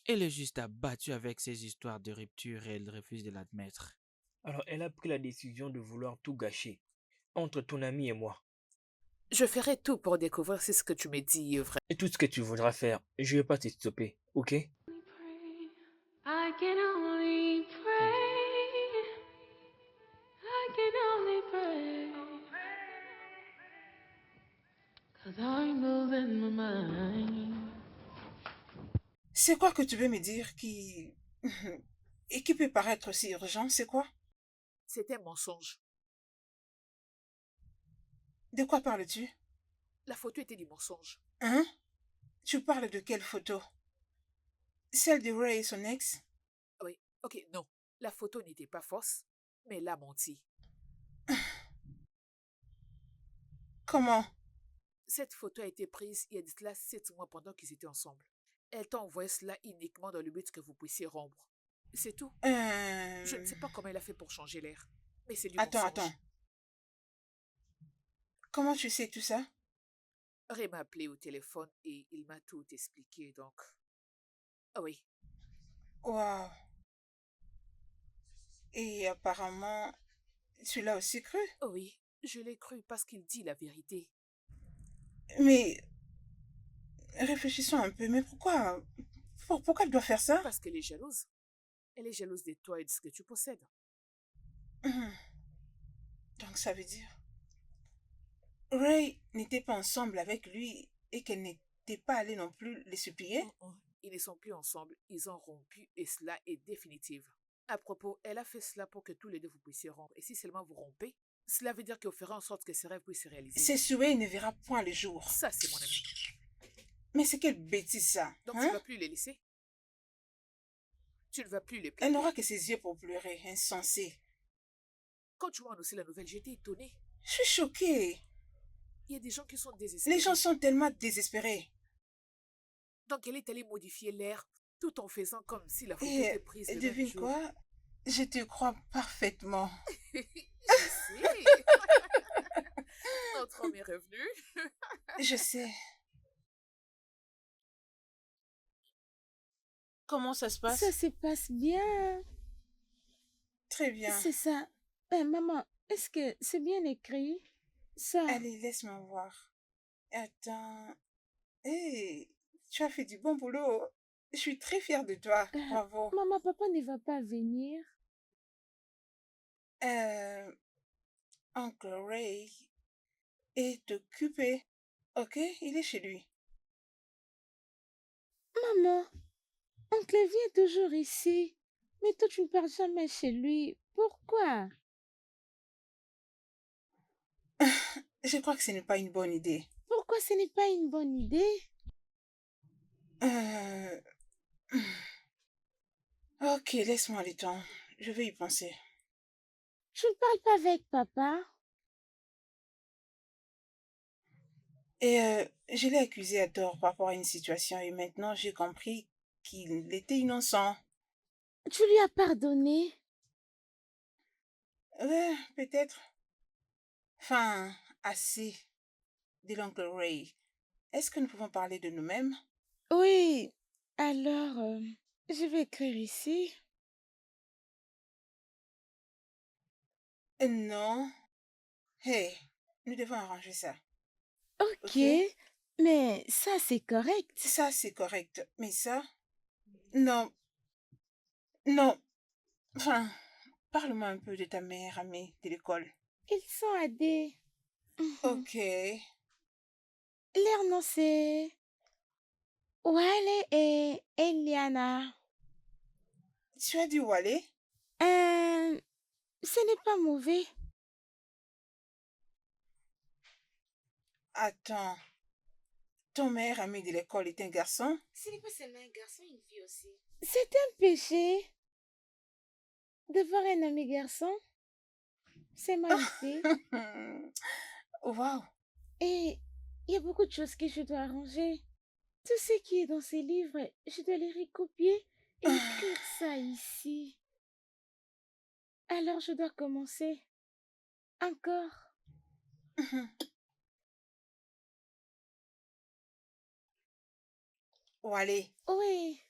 Et le juste a battu avec ses histoires de rupture et elle refuse de l'admettre. Alors, elle a pris la décision de vouloir tout gâcher. Entre ton ami et moi. Je ferai tout pour découvrir si ce que tu me dis est vrai. Et tout ce que tu voudras faire, je vais pas te stopper, ok? I can only pray. I can only pray. 'Cause I'm losing my mind. C'est quoi que tu veux me dire qui... et qui peut paraître si urgent? C'est quoi? C'est un mensonge. De quoi parles-tu? La photo était du mensonge. Hein? Tu parles de quelle photo? Celle de Ray et son ex? Oui, ok, non. La photo n'était pas fausse, mais elle a menti. Comment? Cette photo a été prise il y a de cela 7 mois pendant qu'ils étaient ensemble. Elle t'a envoyé cela uniquement dans le but que vous puissiez rompre. C'est tout. Je ne sais pas comment elle a fait pour changer l'air, mais c'est du Attends, mensonge. attends. Comment tu sais tout ça? Ray m'a appelé au téléphone et il m'a tout expliqué, donc... Ah oui, Waouh. Et apparemment, tu l'as aussi cru? oh oui, je l'ai cru parce qu'il dit la vérité. Mais réfléchissons un peu. Mais pourquoi? Pourquoi elle doit faire ça? Parce qu'elle est jalouse. Elle est jalouse de toi et de ce que tu possèdes. Donc ça veut dire... Ray n'était pas ensemble avec lui et qu'elle n'était pas allée non plus les supplier? ils ne sont plus ensemble, ils ont rompu et cela est définitif. À propos, elle a fait cela pour que tous les deux vous puissiez rompre. Et si seulement vous rompez, cela veut dire qu'elle fera en sorte que ses rêves puissent se réaliser. Ses souhaits ne verra point le jour. Ça, c'est mon ami. Mais c'est quelle bêtise ça, Donc, tu ne hein? vas plus les laisser? Tu ne vas plus les Elle plaider? n'aura que ses yeux pour pleurer, insensée. Quand tu m'as annoncé la nouvelle, j'étais étonnée. Je suis choquée. Il y a des gens qui sont désespérés. Les gens sont tellement désespérés. Donc, elle est allée modifier l'air tout en faisant comme si la photo Et était prise le même devine jour. quoi? Je te crois parfaitement. Je sais. Notre homme est revenu. Je sais. Comment ça se passe? Ça se passe bien. Très bien. C'est ça. Maman, est-ce que c'est bien écrit? Ça. Allez, laisse-moi voir. Attends. Hé, tu as fait du bon boulot. Je suis très fière de toi. Bravo. Maman, papa ne va pas venir. Uncle Ray est occupé. Ok, il est chez lui. Maman, oncle vient toujours ici. Mais toi, tu ne pars jamais chez lui. Pourquoi? Je crois que ce n'est pas une bonne idée. Pourquoi ce n'est pas une bonne idée? Euh, Ok, laisse-moi le temps. Je vais y penser. Tu ne parles pas avec papa? Et je l'ai accusé à tort par rapport à une situation et maintenant j'ai compris qu'il était innocent. Tu lui as pardonné? Peut-être. Enfin, assez de l'oncle Ray. Est-ce que nous pouvons parler de nous-mêmes? Oui. Alors, je vais écrire ici. Non. Hey, nous devons arranger ça. Ok, Ok? mais ça, c'est correct. Ça, c'est correct. Mais ça, non. Non. Enfin, parle-moi un peu de ta meilleure amie de l'école. Ils sont adés. Ok. Leur nom, c'est Wale et Eliana. Tu as dit Wale? Ce n'est pas mauvais. Attends. Ton meilleur ami de l'école est un garçon? Ce n'est pas seulement un garçon, une fille aussi. C'est un péché d'avoir un ami garçon. C'est mal fait. Wow. Et il y a beaucoup de choses que je dois arranger. Tout ce qui est dans ces livres, je dois les recopier et écrire ça ici. Alors je dois commencer. Encore. Wale. Oui.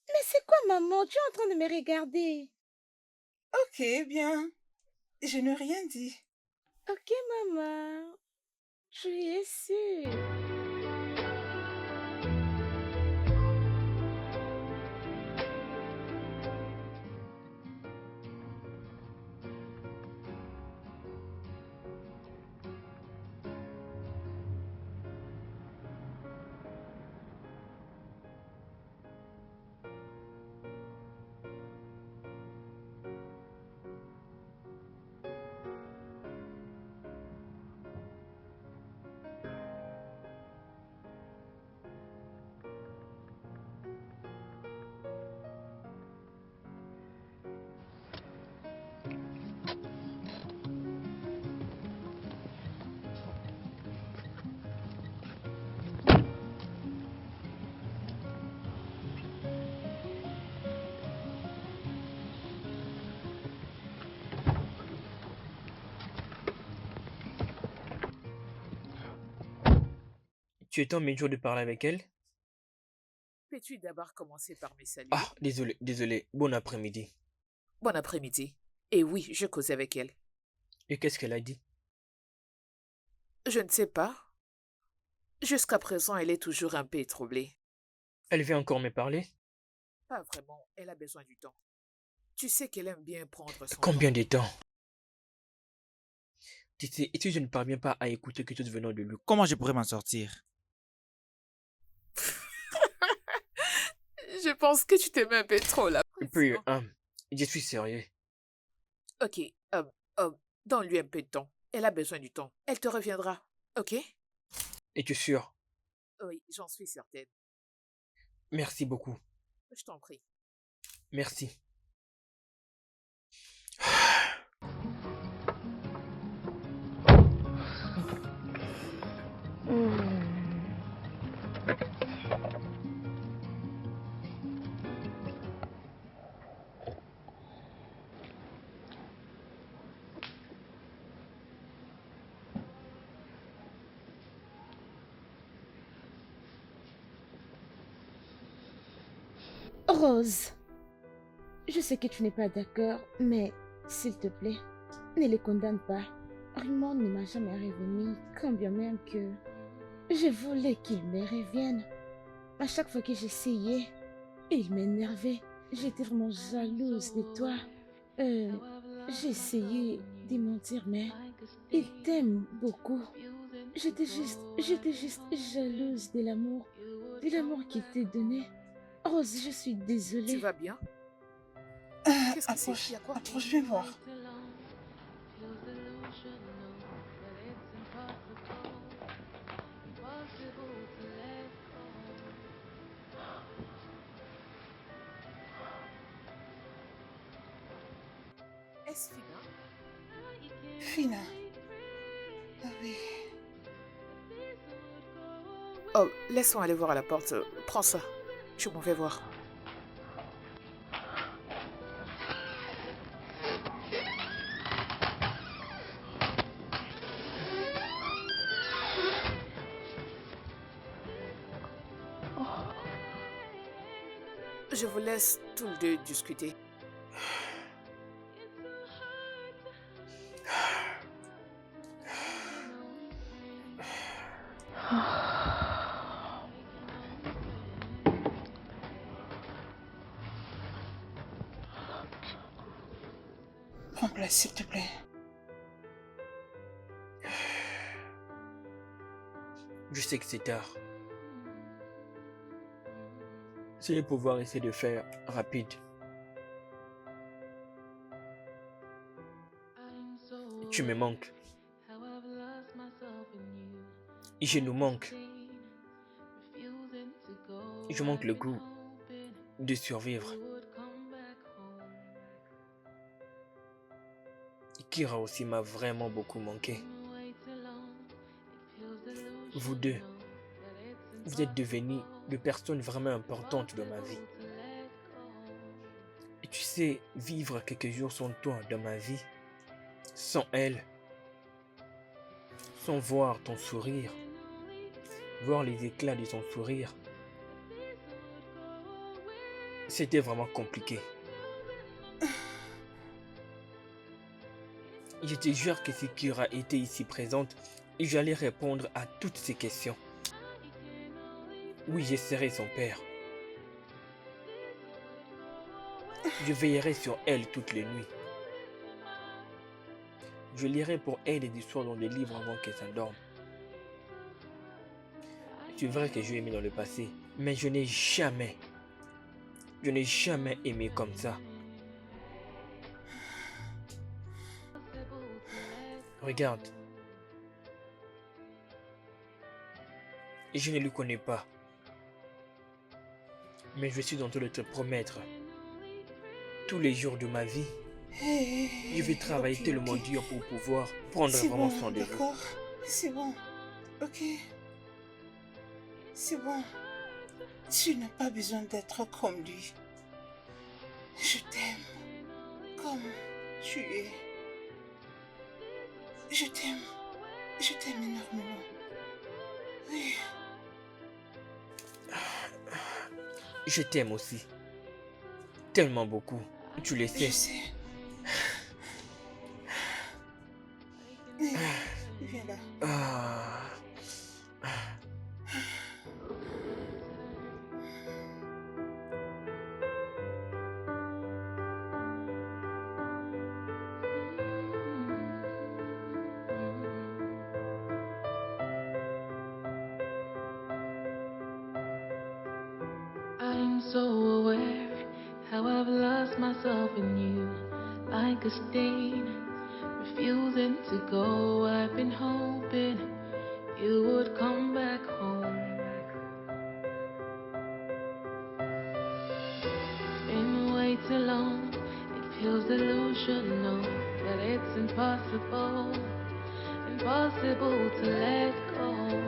Mais c'est quoi, maman? Tu es en train de me regarder. Ok, bien. Je n'ai rien dit. Ok, maman. Tu es sûre? Tu étais en mesure de parler avec elle? Peux-tu d'abord commencer par me saluer? Ah, désolé. Bon après-midi. Bon après-midi. Et oui, je causais avec elle. Et qu'est-ce qu'elle a dit? Je ne sais pas. Jusqu'à présent, elle est toujours un peu troublée. Elle vient encore me parler? Pas vraiment, elle a besoin du temps. Tu sais qu'elle aime bien prendre son Combien temps. de temps? Tu sais, et si je ne parviens pas à écouter quelque chose venant de lui? Comment je pourrais m'en sortir? pense que tu t'aimais un peu trop là. Et puis, je suis sérieux. Ok, donne-lui un peu de temps. Elle a besoin du temps. Elle te reviendra, ok? Es-tu sûr? Oui, j'en suis certaine. Merci beaucoup. Je t'en prie. Merci. Rose, je sais que tu n'es pas d'accord, mais s'il te plaît, ne les condamne pas. Raymond ne m'a jamais revenu, quand bien même que je voulais qu'il me revienne. À chaque fois que j'essayais, il m'énervait. J'étais vraiment jalouse de toi. J'ai essayé de mentir, mais il t'aime beaucoup. J'étais juste jalouse de l'amour qu'il t'ait donné. Rose, je suis Tu désolée. vas bien? Qu'est-ce que c'est? Approche, Il y a quoi? approche, viens voir. Est-ce Fina? Fina. Ah oui. Oh, laisse-moi aller voir à la porte. Prends ça. Je m'en vais voir. Je vous laisse tous les deux discuter. Prends place, s'il te plaît. Je sais que c'est tard. Je vais pouvoir essayer de faire rapide. Tu me manques. Et je nous manque. Je manque le goût de survivre. Et Kira aussi m'a vraiment beaucoup manqué. Vous deux, vous êtes devenus des personnes vraiment importantes dans ma vie. Et tu sais, vivre quelques jours sans toi dans ma vie, sans elle, sans voir ton sourire, voir les éclats de son sourire, c'était vraiment compliqué. Je te jure que si Kira était ici présente, j'allais répondre à toutes ces questions. Oui, je serai son père. Je veillerai sur elle toutes les nuits. Je lirai pour elle des histoires dans des livres avant qu'elle s'endorme. C'est vrai que je l'ai aimé dans le passé, mais je n'ai jamais aimé comme ça. Regarde. Je ne le connais pas. Mais je suis en train de te promettre. Tous les jours de ma vie, je vais travailler tellement dur pour pouvoir prendre C'est vraiment bon, soin de vous. d'accord. C'est bon. Ok. C'est bon. Tu n'as pas besoin d'être comme lui. Je t'aime. Comme tu es. Je t'aime. Je t'aime énormément. Oui. Je t'aime aussi. Tellement beaucoup. Tu le sais. Je sais. Viens là. Ah. I'm so aware how I've lost myself in you, like a stain, refusing to go. I've been hoping you would come back home. It's been way too long. It feels delusional, but it's impossible to let go.